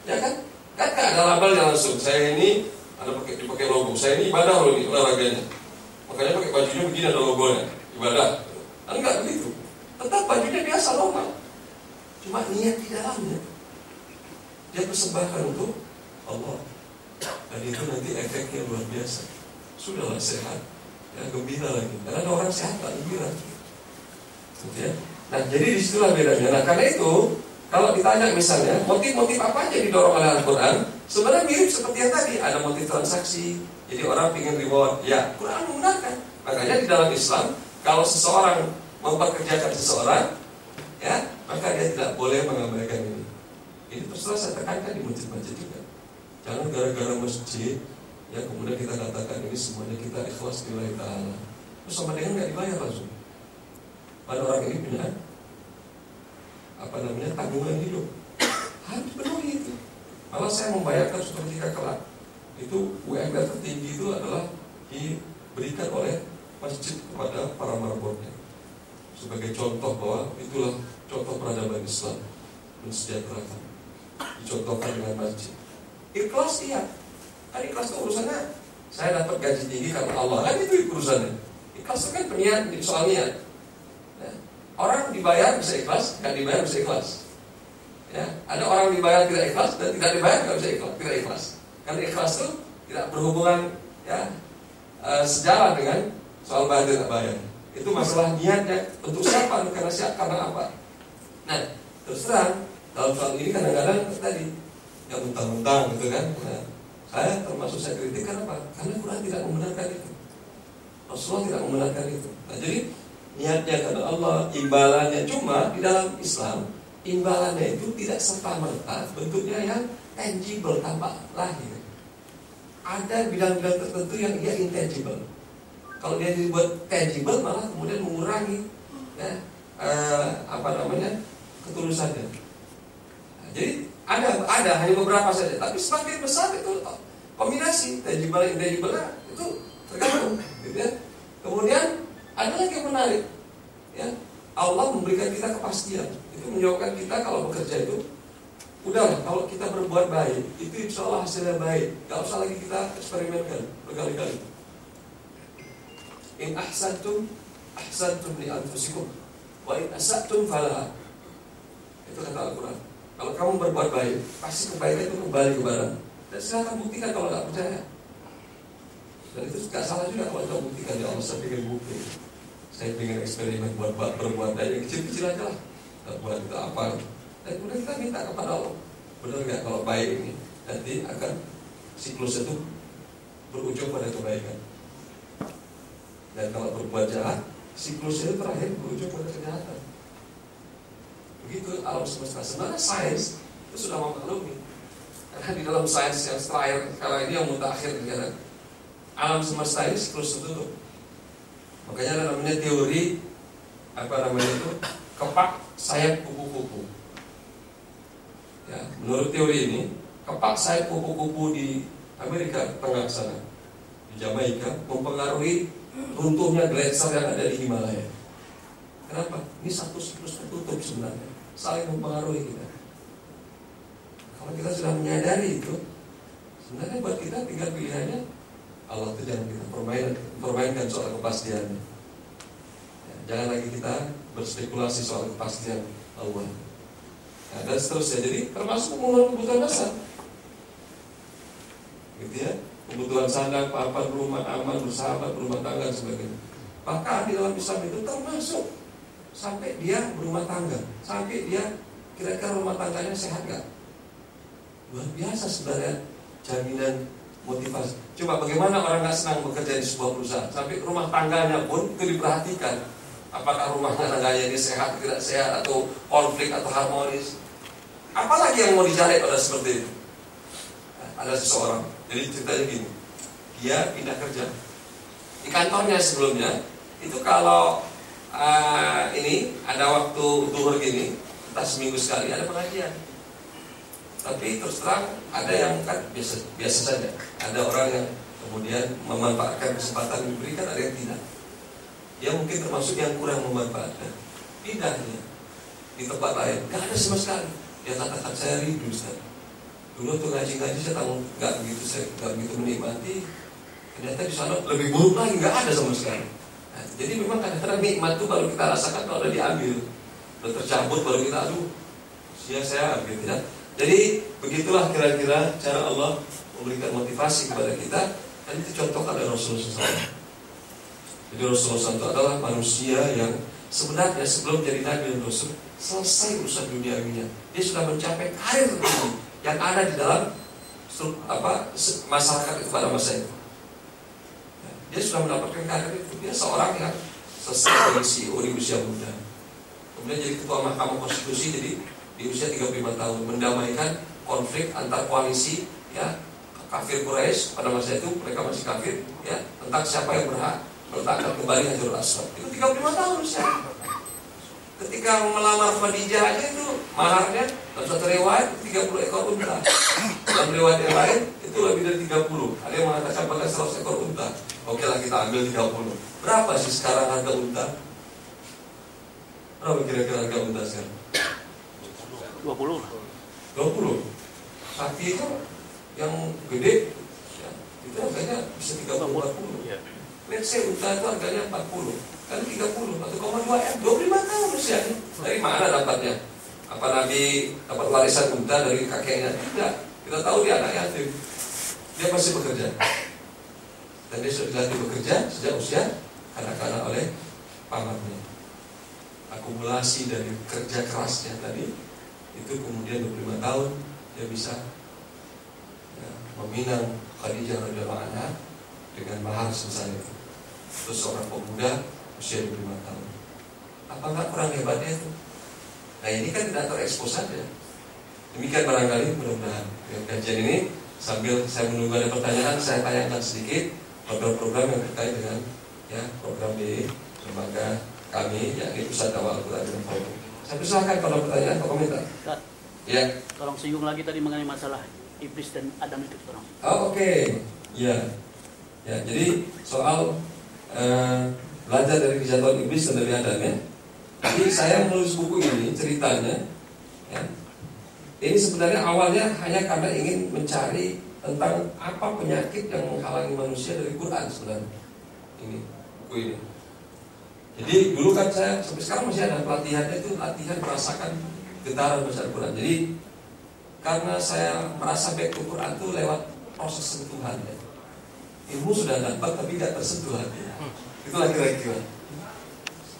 ya kan? Kan nggak ada labelnya langsung. Saya ini ada dipakai logo. Saya ini ibadah loh nih olahraganya. Makanya pakai bajunya begini ada logonya, ibadah. Kan nggak begitu. Tetap bajunya biasa normal. Cuma niat di dalamnya. Dia persembahkan untuk Allah. Dan itu nanti efeknya luar biasa. Sudahlah sehat, ya gembira lagi. Karena ada orang sehat tak gembira. Ya. Nah, jadi disitulah bedanya. Nah, karena itu kalau ditanya misalnya motif-motif apa aja didorong oleh Al-Quran, sebenarnya mirip seperti yang tadi. Ada motif transaksi. Jadi orang ingin reward. Ya, Quran menggunakan. Makanya di dalam Islam, kalau seseorang memperkerjakan seseorang, ya, maka dia tidak boleh mengabaikan ini. Ini terus saya tekankan di masjid-masjid juga. Jangan gara-gara masjid, ya kemudian kita katakan ini semuanya kita ikhlas lillahi ta'ala. Terus sama dengan nggak dibayar langsung. Pada orang ini punya tanggungan hidup, harus penuhi itu. Malah saya membayarkan suatu ketika kelak. Itu UMR tertinggi itu adalah diberikan oleh masjid kepada para marbotnya. Sebagai contoh bahwa itulah contoh peradaban Islam mensejahterakan. Dicontohkan dengan masjid. Ikhlas iya. Kan ikhlas itu urusannya saya dapat gaji tinggi karena Allah. Kan itu urusannya. Ikhlas itu kan niat, soal niat. Ya. Orang dibayar bisa ikhlas, nggak dibayar bisa ikhlas. Ya. Ada orang dibayar tidak ikhlas dan tidak dibayar nggak bisa ikhlas, tidak ikhlas. Karena ikhlas itu tidak berhubungan ya sejalan dengan soal bayar tidak bayar. Itu masalah niatnya untuk siapa, karena apa. Nah, terus terang dalam soal ini kadang-kadang tadi yang mentang-mentang gitu kan. Nah, saya kritik karena apa? Karena Quran tidak membenarkan itu. Rasulullah tidak membenarkan itu. Nah, jadi niatnya karena Allah, imbalannya cuma di dalam Islam, imbalannya itu tidak serta-merta bentuknya yang tangible tampak lahir. Ada bidang-bidang tertentu yang dia intangible. Kalau dia dibuat tangible malah kemudian mengurangi ya, ketulusannya. Nah, jadi ada hanya beberapa saja, tapi semakin besar itu kombinasi tangible intangible itu Tergantung, gitu ya. Kemudian ada lagi yang menarik, ya. Allah memberikan kita kepastian. Itu menjawabkan kita kalau bekerja itu, udahlah kalau kita berbuat baik, itu insya Allah hasilnya baik. Gak usah lagi kita eksperimenkan berkali-kali. In ahsantum li anfusikum, wa in asatum falaha. Itu kata Al-Quran. Kalau kamu berbuat baik, pasti kebaikan itu kembali kepada. Dan silahkan buktikan kalau gak percaya. Dan itu gak salah juga kalau kita buktikan. Ya Allah, saya pengen bukti, saya pengen eksperimen berbuat baik yang kecil-kecil aja lah. Kita buat itu apa. Dan kemudian kita minta kepada Allah, benar gak kalau baik ini nanti akan siklus itu berujung pada kebaikan. Dan kalau berbuat jahat, siklus itu terakhir berujung pada kejahatan. Begitu alam semesta. Sebenarnya sains itu sudah memaklumi. Karena di dalam sains yang terakhir sekarang ini yang mutakhir sekarang, alam semesta ini siklus tertutup. Makanya ada namanya teori kepak sayap kupu-kupu. Ya, menurut teori ini, kepak sayap kupu-kupu di Amerika Tengah sana, di Jamaika, mempengaruhi runtuhnya gletser yang ada di Himalaya. Kenapa? Ini satu siklus tertutup sebenarnya, saling mempengaruhi kita. Kalau kita sudah menyadari itu, sebenarnya buat kita tinggal pilihannya, Allah itu jangan kita permainkan soal kepastiannya. Ya, jangan lagi kita berspekulasi soal kepastian Allah. Nah, dan seterusnya. Jadi termasuk memenuhi kebutuhan dasar, gitu ya. Kebutuhan sandang, papan, rumah aman, bersahabat, berumah tangga dan sebagainya. Bahkan di dalam Islam itu termasuk sampai dia berumah tangga, sampai dia kira-kira rumah tangganya sehat gak? Luar biasa sebenarnya jaminan motivasi. Coba bagaimana orang gak senang bekerja di sebuah perusahaan, sampai rumah tangganya pun itu diperhatikan. Apakah rumah tangganya ini sehat, tidak sehat, atau konflik atau harmonis. Apalagi yang mau dicari pada seperti itu. Nah, ada seseorang, jadi ceritanya gini, dia pindah kerja di kantornya sebelumnya itu kalau ini ada waktu duhur gini, entah seminggu sekali ada pengajian. Tapi terus terang ada yang kan biasa saja. Ada orang yang kemudian memanfaatkan kesempatan yang diberikan, ada yang tidak. Dia mungkin termasuk yang kurang memanfaatkan. Pindahnya di tempat lain, gak ada sama sekali. Dia katakan saya rindu Ustaz. Dulu tuh ngaji-ngaji saya tahu nggak begitu menikmati. Ternyata di sana lebih buruk lagi, nggak ada sama sekali. Nah, jadi memang kadang-kadang nikmat itu baru kita rasakan kalau udah diambil, udah tercabut baru kita sia-sia gitu ya. Jadi begitulah kira-kira cara Allah memberikan motivasi kepada kita. Dan itu contohkan oleh Rasulullah SAW. Jadi Rasulullah SAW itu adalah manusia yang sebenarnya sebelum jadi Nabi dan Rasul selesai urusan duniawinya. Dia sudah mencapai karir tertinggi yang ada di dalam masyarakat itu pada masa itu. Dia sudah mendapatkan karir itu. Dia seorang yang selesai dari CEO di usia muda, kemudian jadi ketua Mahkamah Konstitusi jadi di usia 35 tahun, mendamaikan konflik antar koalisi ya kafir Quraisy pada masa itu, mereka masih kafir ya, tentang siapa yang berhak meletakkan kembali Hajarul Aswad. Itu 35 tahun usia. Ketika melamar Khadijah aja itu maharnya dalam satu riwayat 30 ekor unta. Dalam riwayat yang lain itu lebih dari 30. Ada yang mengatakan bahkan 100 ekor unta. Oke lah kita ambil 30. Berapa sih sekarang harga unta? Berapa kira-kira harga unta sekarang? 20 lah. 20. Sapi itu yang gede ya, itu harganya bisa 30-40. Ya. Let's say unta itu harganya 40 kali 30, 1,2 M, 25 tahun usianya. Dari mana dapatnya? Apa Nabi dapat warisan unta dari kakeknya? Tidak. Kita tahu dia anak yatim. Dia masih bekerja. Dan dia sudah dilatih bekerja sejak usia kanak-kanak oleh pamannya. Akumulasi dari kerja kerasnya tadi itu kemudian 25 tahun dia bisa ya, meminang Khadijah radhiyallahu anha dengan mahar sebesar itu. Terus seorang pemuda usia 25 tahun. Apa enggak kurang hebatnya itu? Nah ini kan tidak terekspos saja. Demikian barangkali mudah-mudahan kajian ini sambil saya menunggu ada pertanyaan, saya tayangkan sedikit program-program yang terkait dengan ya program di lembaga kami yakni Pusat Dakwah Al-Quran dan Forum. Saya persilahkan kalau pertanyaan atau komentar. Ya. Tolong singgung lagi tadi mengenai masalah iblis dan Adam itu tolong. Oh, oke. Ya. Ya, jadi soal belajar dari kejatuhan iblis dan dari Adam ya. Jadi saya menulis buku ini ceritanya ya, ini sebenarnya awalnya hanya karena ingin mencari tentang apa penyakit yang menghalangi manusia dari Quran sebenarnya. Ini buku ini. Jadi dulu kan saya sampai sekarang masih ada pelatihannya, itu latihan merasakan getaran baca Al-Quran. Jadi karena saya merasa back to Quran itu lewat proses sentuhan ya. Ilmu sudah dapat tapi tidak tersentuh hati. Itulah kira-kira.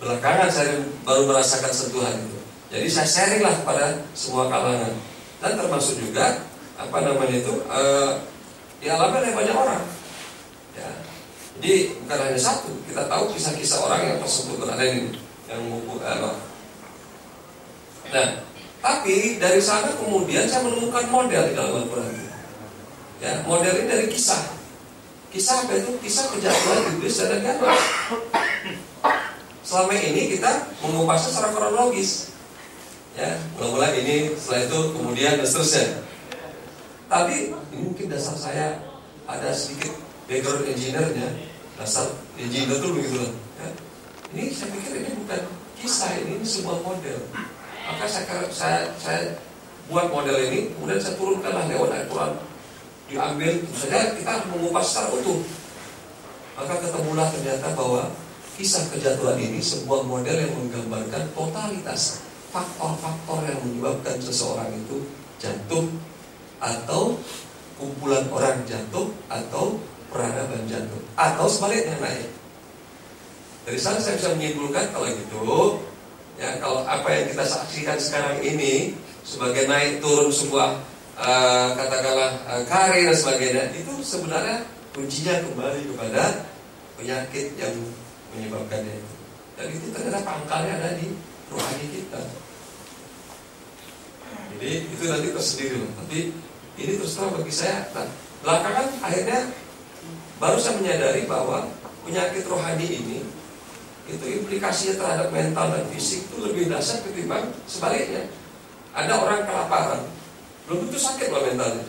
Belakangan saya baru merasakan sentuhan itu. Jadi saya sharing lah kepada semua kalangan dan termasuk juga apa namanya itu dialami oleh banyak orang. Ya. Jadi bukan hanya satu. Kita tahu kisah-kisah orang yang tersebut ada ini yang buku Nah, tapi dari sana kemudian saya menemukan model di dalam Al-Quran. Ya, model ini dari kisah. Kisah apa itu? Kisah kejatuhan iblis dan Adam. Selama ini kita mengupasnya secara kronologis. Ya, mula-mula ini, setelah itu kemudian dan seterusnya. Tapi ini mungkin dasar saya ada sedikit background engineer-nya. Dasar engineer itu begitu lah. Ya. Ini saya pikir ini bukan kisah, ini sebuah model. Maka saya buat model ini, kemudian saya turunkanlah lewat Al-Quran. Diambil, saja kita harus mengupas secara utuh. Maka ketemulah ternyata bahwa kisah kejatuhan ini sebuah model yang menggambarkan totalitas faktor-faktor yang menyebabkan seseorang itu jatuh, atau kumpulan orang jatuh, atau peradaban jatuh, atau sebaliknya naik. Dari sana saya bisa menyimpulkan kalau gitu, ya kalau apa yang kita saksikan sekarang ini sebagai naik turun sebuah katakanlah karir dan sebagainya, itu sebenarnya kuncinya kembali kepada penyakit yang menyebabkannya itu. Dan itu ternyata pangkalnya ada di rohani kita. Jadi itu nanti tersendiri loh. Tapi ini terus terang bagi saya, nah, belakangan akhirnya baru saya menyadari bahwa penyakit rohani ini itu implikasinya terhadap mental dan fisik itu lebih dahsyat ketimbang sebaliknya. Ada orang kelaparan, belum tentu sakit loh mentalnya.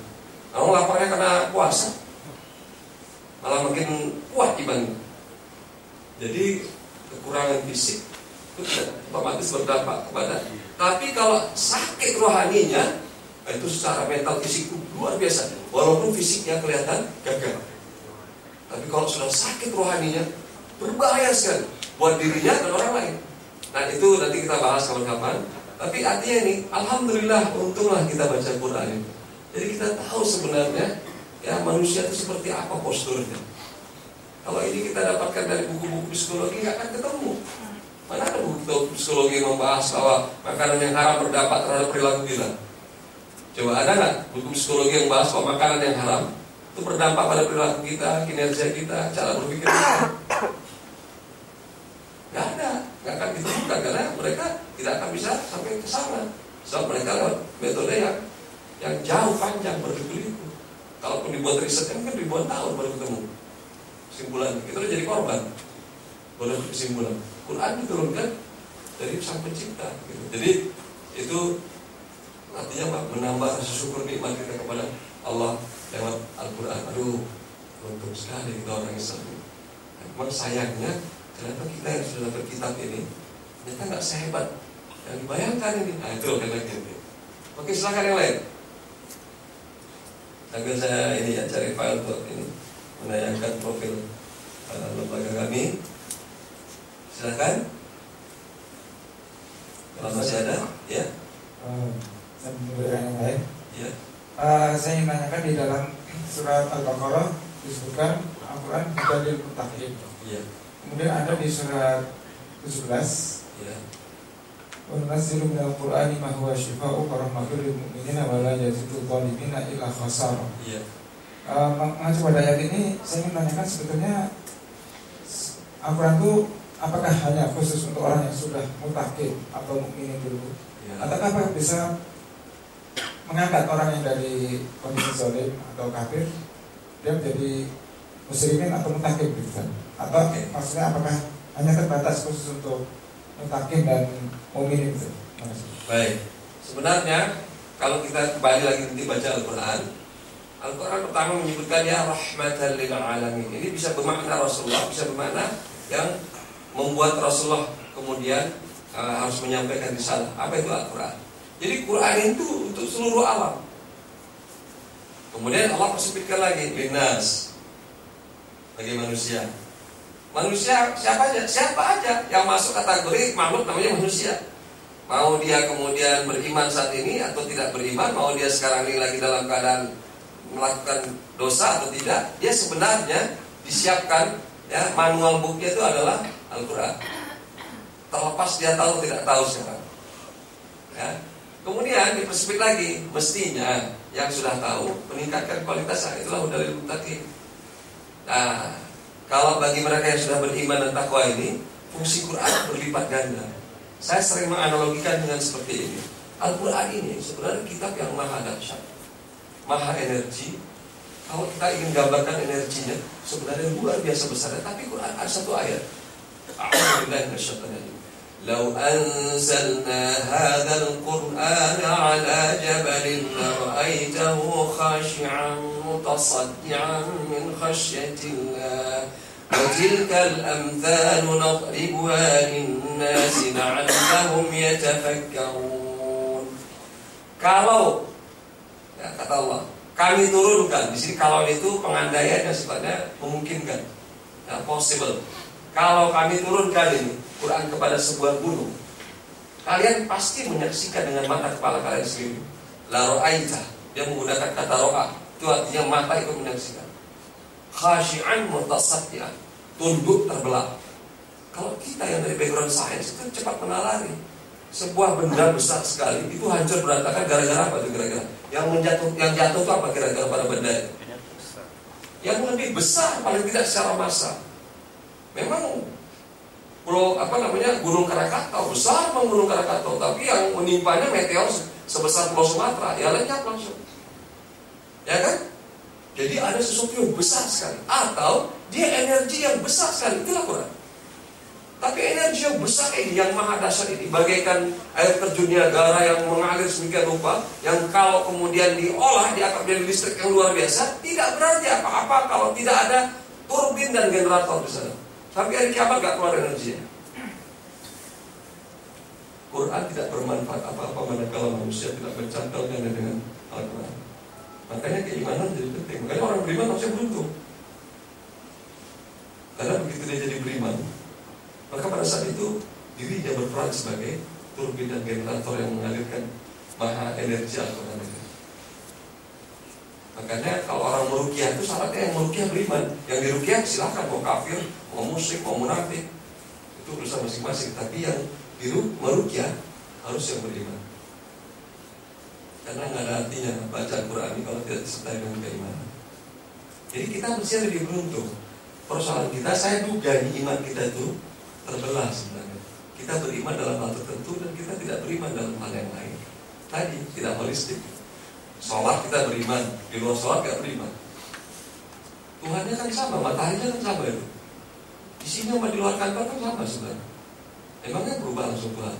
Kalau laparnya karena puasa, malah makin kuat dibanding. Jadi kekurangan fisik itu tidak otomatis berdampak kepada. Tapi kalau sakit rohaninya, itu secara mental fisik itu luar biasa. Walaupun fisiknya kelihatan gagal, tapi kalau sudah sakit rohaninya, berbahaya sekali buat dirinya dan orang lain. Nah itu nanti kita bahas kapan-kapan. Tapi artinya ini, alhamdulillah, untunglah kita baca Quran ini. Jadi kita tahu sebenarnya ya manusia itu seperti apa posturnya. Kalau ini kita dapatkan dari buku-buku psikologi, nggak akan ketemu. Mana ada buku psikologi yang membahas bahwa makanan yang haram berdampak terhadap perilaku kita? Coba ada nggak buku psikologi yang membahas bahwa makanan yang haram itu berdampak pada perilaku kita, kinerja kita, cara berpikir kita? Nggak ada, nggak akan ditemukan karena mereka tidak akan bisa sampai ke sana. Sebab mereka lewat metode yang jauh panjang berliku-liku. Kalaupun dibuat risetnya mungkin ribuan tahun baru ketemu kesimpulan. Kita udah jadi korban baru kesimpulan. Quran diturunkan dari Sang Pencipta gitu. Jadi itu artinya menambah rasa syukur nikmat kita kepada Allah lewat Al-Quran. Aduh, beruntung sekali kita orang Islam. Memang sayangnya ternyata kita yang sudah dapat kitab ini ternyata nggak sehebat yang dibayangkan ini. Nah itu kan lagi. Oke, silakan yang lain. Sambil saya ini ya cari file untuk ini menayangkan profil lembaga kami. Silakan. Kalau masih ada, ya. Saya memberikan yang lain. Ya. Saya ingin menanyakan di dalam surat Al-Baqarah disebutkan Al-Quran Hudal Muttaqin. Iya. Kemudian ada di surat 17. Ya. Wa nunazzilu minal Qur'ani ma huwa shifaa'un wa rahmatun lil mu'minina wa la yazidul zalimina illa khasara. Iya. Mengacu pada ayat ini, saya ingin menanyakan sebetulnya Al-Quran itu apakah hanya khusus untuk orang yang sudah mutakin atau mukminin dulu? Ya. Ataukah apakah bisa mengangkat orang yang dari kondisi zalim atau kafir dia menjadi muslimin atau mutakin gitu kan? Atau maksudnya apakah hanya terbatas khusus untuk mutakin dan mukminin gitu? Baik. Sebenarnya kalau kita kembali lagi nanti baca Al-Quran, Al-Quran pertama menyebutkan ya rahmatan lil alamin. Ini bisa bermakna Rasulullah, bisa bermakna yang membuat Rasulullah kemudian harus menyampaikan risalah. Apa itu Al-Quran? Jadi Quran itu untuk seluruh alam. Kemudian Allah persempitkan lagi linnas, bagi manusia. Manusia siapa aja yang masuk kategori makhluk namanya manusia. Mau dia kemudian beriman saat ini atau tidak beriman, mau dia sekarang ini lagi dalam keadaan melakukan dosa atau tidak, dia sebenarnya disiapkan ya, manual booknya itu adalah Al-Quran. Terlepas dia tahu tidak tahu sekarang ya. Kemudian dipersempit lagi, mestinya yang sudah tahu meningkatkan kualitasnya, itulah hudalil muttaqin. Nah, kalau bagi mereka yang sudah beriman dan takwa ini, fungsi Quran berlipat ganda. Saya sering menganalogikan dengan seperti ini. Al-Quran ini sebenarnya kitab yang maha dahsyat, maha energi. Kalau kita ingin gambarkan energinya, sebenarnya luar biasa besar. Tapi Quran ada satu ayat. A'udzubillahi minasyaitonir rajim. Lau anzalna hadzal Qur'ana 'ala jabalin lara'aitahu khashi'an mutasaddian min khasyatillah. Wa tilkal amthalu nadribuha lin-nasi la'allahum yatafakkarun. Kalau ya, kata Allah, kami turunkan. Di sini kalau itu pengandaian yang sifatnya memungkinkan, ya, possible. Kalau kami turunkan ini Quran kepada sebuah gunung, kalian pasti menyaksikan dengan mata kepala kalian sendiri. La ra'aita, dia menggunakan kata ro'a, itu artinya mata itu menyaksikan. Khashi'an mutasaddian, tunduk terbelah. Kalau kita yang dari background sains itu cepat menalari sebuah benda besar sekali itu hancur berantakan gara-gara apa itu kira-kira? Yang jatuh itu apa kira-kira pada benda itu? Yang lebih besar paling tidak secara massa. Memang Gunung Krakatau besar, Gunung Krakatau, tapi yang menimpanya meteor sebesar Pulau Sumatera, ya lenyap langsung. Ya kan? Jadi ada sesuatu yang besar sekali, atau dia energi yang besar sekali, itulah Quran. Tapi energi yang besar ini, yang maha dahsyat ini, bagaikan air terjun Niagara yang mengalir sedemikian rupa, yang kalau kemudian diolah dianggap jadi listrik yang luar biasa, tidak berarti apa-apa kalau tidak ada turbin dan generator di sana. Sampai hari kiamat gak keluar energinya. Quran tidak bermanfaat apa-apa manakala manusia tidak mencantolnya dengan Al-Quran. Makanya keimanan jadi penting. Makanya orang beriman harusnya beruntung. Karena begitu dia jadi beriman, maka pada saat itu dirinya berperan sebagai turbin dan generator yang mengalirkan maha energi Al-Quran itu. Makanya kalau orang meruqyah itu syaratnya yang meruqyah beriman. Yang diruqyah silakan, mau kafir, mau musyrik, mau munafik, itu urusan masing-masing. Tapi yang meruqyah harus yang beriman. Karena nggak ada artinya baca Al-Quran ini kalau tidak disertai dengan keimanan. Jadi kita mesti lebih beruntung. Persoalan kita, saya duga iman kita itu terbelah sebenarnya. Kita beriman dalam hal tertentu dan kita tidak beriman dalam hal yang lain. Tadi tidak holistik. Sholat kita beriman, di luar sholat gak beriman. Tuhannya kan sama, mataharinya kan sama itu. Di sini sama di luar kantor kan sama sebenarnya. Emangnya berubah langsung Tuhan.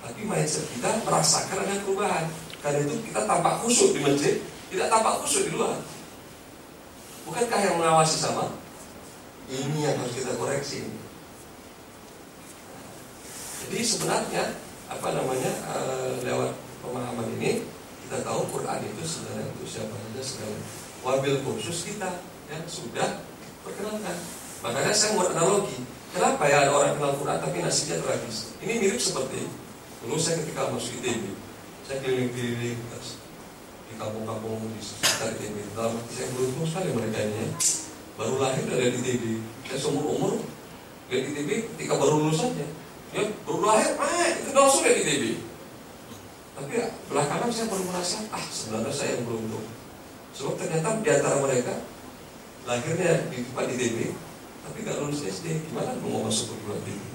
Tapi mindset kita merasakan ada perubahan. Karena itu kita tampak khusyuk di masjid, tidak tampak khusyuk di luar. Bukankah yang mengawasi sama? Ini yang harus kita koreksi. Jadi sebenarnya lewat pemahaman ini kita tahu Quran itu sebenarnya untuk siapa saja sekalian. Wabil khusus kita yang sudah perkenalkan. Makanya saya buat analogi. Kenapa ya ada orang kenal Quran tapi nasibnya tragis? Ini mirip seperti dulu saya ketika masuk ITB, saya keliling-keliling di kampung-kampung di sekitar ITB. Dalam arti saya beruntung sekali mereka ini. Baru lahir dari ITB. Saya seumur-umur dari ITB ketika baru lulus saja. Ya baru lahir, itu langsung dari ITB. Tapi ya, belakangan saya baru merasa, sebenarnya saya yang beruntung. Sebab ternyata di antara mereka lahirnya di tempat ITB, tapi gak lulus SD, gimana mau masuk perguruan tinggi?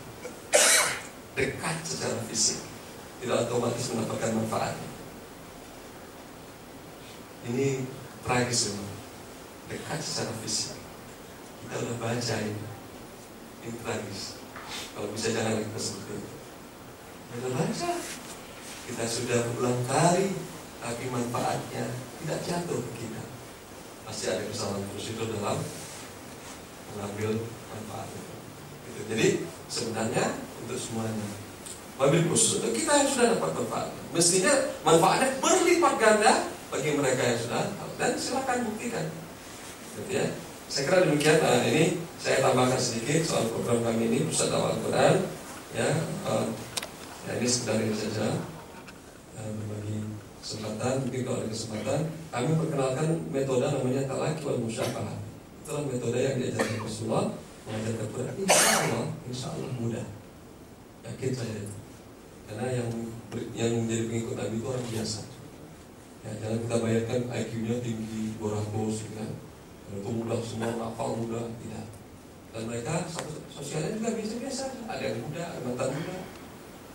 Dekat secara fisik, tidak otomatis mendapatkan manfaatnya. Ini tragis memang. Dekat secara fisik, kita udah baca ini tragis. Kalau bisa jangan kita seperti itu. Kita baca. Kita sudah berulang kali, tapi manfaatnya tidak jatuh ke kita. pasti ada kesalahan prosedur dalam mengambil manfaat itu. Gitu. Jadi sebenarnya untuk semuanya, wabil khusus untuk kita yang sudah dapat manfaat, mestinya manfaatnya berlipat ganda bagi mereka yang sudah tahu, dan silakan buktikan. Gitu ya. Saya kira demikian. Ini saya tambahkan sedikit soal program kami ini Pusat Dakwah Al-Quran. Ya, ini sekedar ini saja, berbagi kesempatan. Mungkin kalau ada kesempatan, kami perkenalkan metode namanya talaqi wal musyafahah. Itulah metode yang diajarkan Rasulullah mengajarkan Quran. Insya Allah mudah. Yakin saya itu. Karena yang menjadi pengikut Nabi itu orang biasa. Ya, jangan kita bayangkan IQ-nya tinggi 200, gitu kan. Itu mudah, semua hafal mudah, tidak. Dan mereka sosialnya juga biasa-biasa. Ada yang muda, ada mantan muda,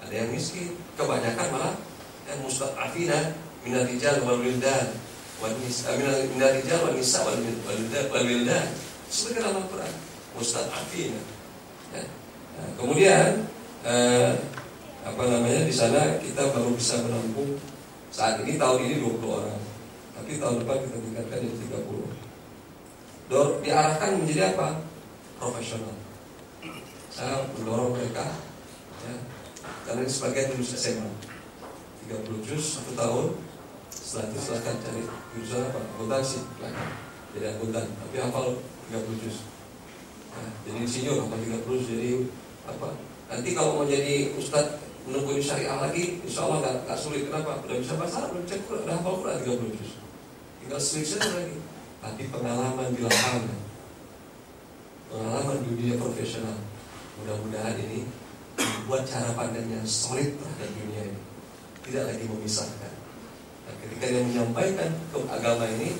ada yang miskin. Kebanyakan malah yang mustad'afina minal rijal wal wildan minal rijal wal nisa wal wildan. Seperti dalam Al-Quran, mustad'afina. Ya. Nah, kemudian di sana kita baru bisa menampung saat ini, tahun ini 20 orang, tapi tahun depan kita tingkatkan jadi 30. Diarahkan menjadi apa? Profesional. Saya mendorong mereka, ya, karena ini sebagian lulus SMA 30 juz 1 tahun. Setelah itu silahkan cari jurusan apa? Akuntansi, jadi akuntan, tapi hafal 30 juz. Nah, jadi insinyur hafal 30 juz, jadi apa? Nanti kalau mau jadi ustadz menekuni syariah lagi, insya Allah gak sulit. Kenapa? Udah bisa bahasa Arab, udah cek, udah hafal Quran 30 juz. Tinggal selesai lagi. Tapi pengalaman di lapangan, pengalaman dunia profesional, mudah-mudahan ini membuat cara pandangnya solid terhadap dunia ini, tidak lagi memisahkan. Nah, ketika dia menyampaikan ke agama ini,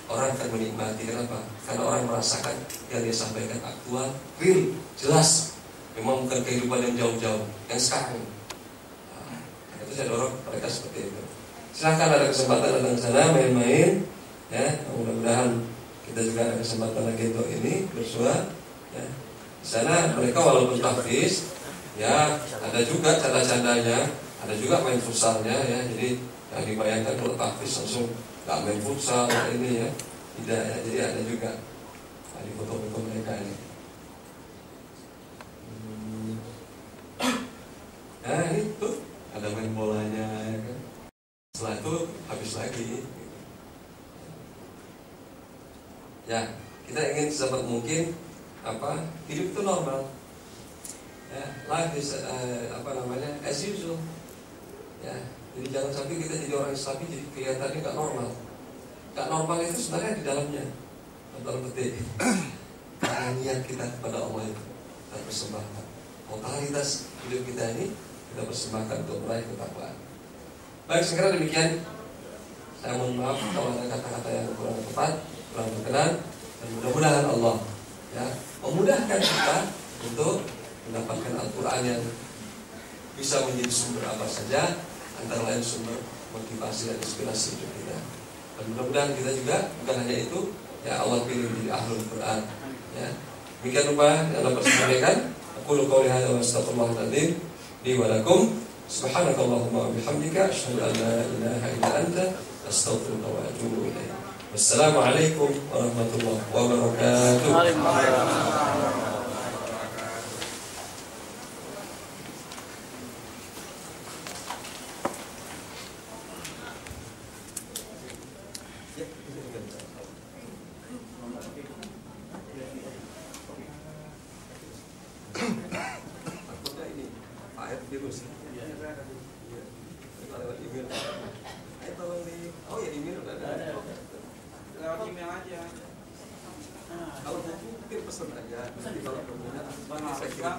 orang akan menikmati. Kenapa? Karena orang merasakan yang dia sampaikan aktual, real, jelas. Memang bukan kehidupan yang jauh-jauh, yang sekarang. Nah, itu saya dorong mereka seperti itu. Silahkan ada kesempatan datang ke sana main-main. Ya, mudah-mudahan kita juga ada kesempatan lagi untuk ini bersua. Ya. Di sana mereka walaupun tahfiz, ya ada juga canda-candanya, ada juga main futsalnya, ya. Jadi yang dibayangkan kalau tahfiz langsung nggak main futsal ini, ya, tidak, ya. Jadi ada juga di foto-foto mereka ini. Nah ini tuh ada main bolanya, ya kan. Setelah itu habis lagi. Ya, kita ingin sedapat mungkin hidup itu normal. Ya, life is as usual. Ya, jadi jangan sampai kita jadi orang Islam jadi kelihatannya nggak normal. Nggak normal itu sebenarnya di dalamnya. Dalam petik. Karena niat kita kepada Allah itu kita persembahkan. Totalitas hidup kita ini kita persembahkan untuk meraih ketakwaan. Baik, segera demikian. Saya mohon maaf kalau ada kata-kata yang kurang tepat, kurang berkenan, dan mudah-mudahan Allah, ya, memudahkan kita untuk mendapatkan Al-Quran yang bisa menjadi sumber apa saja, antara lain sumber motivasi dan inspirasi untuk kita. Dan mudah-mudahan kita juga bukan hanya itu, ya, Allah pilih menjadi ahlul Quran. Ya, demikian rupa yang dapat saya sampaikan. Aku qouli hadza wa astaghfirullahaladzim li wa lakum. Subhanakallahumma wa bihamdika asyhadu an la ilaha illa anta astaghfiruka wa atubu ilaik. Wassalamualaikum warahmatullahi wabarakatuh. Lewat email aja. Kalau mungkin pesan aja. Kalau kemudian saya kirim.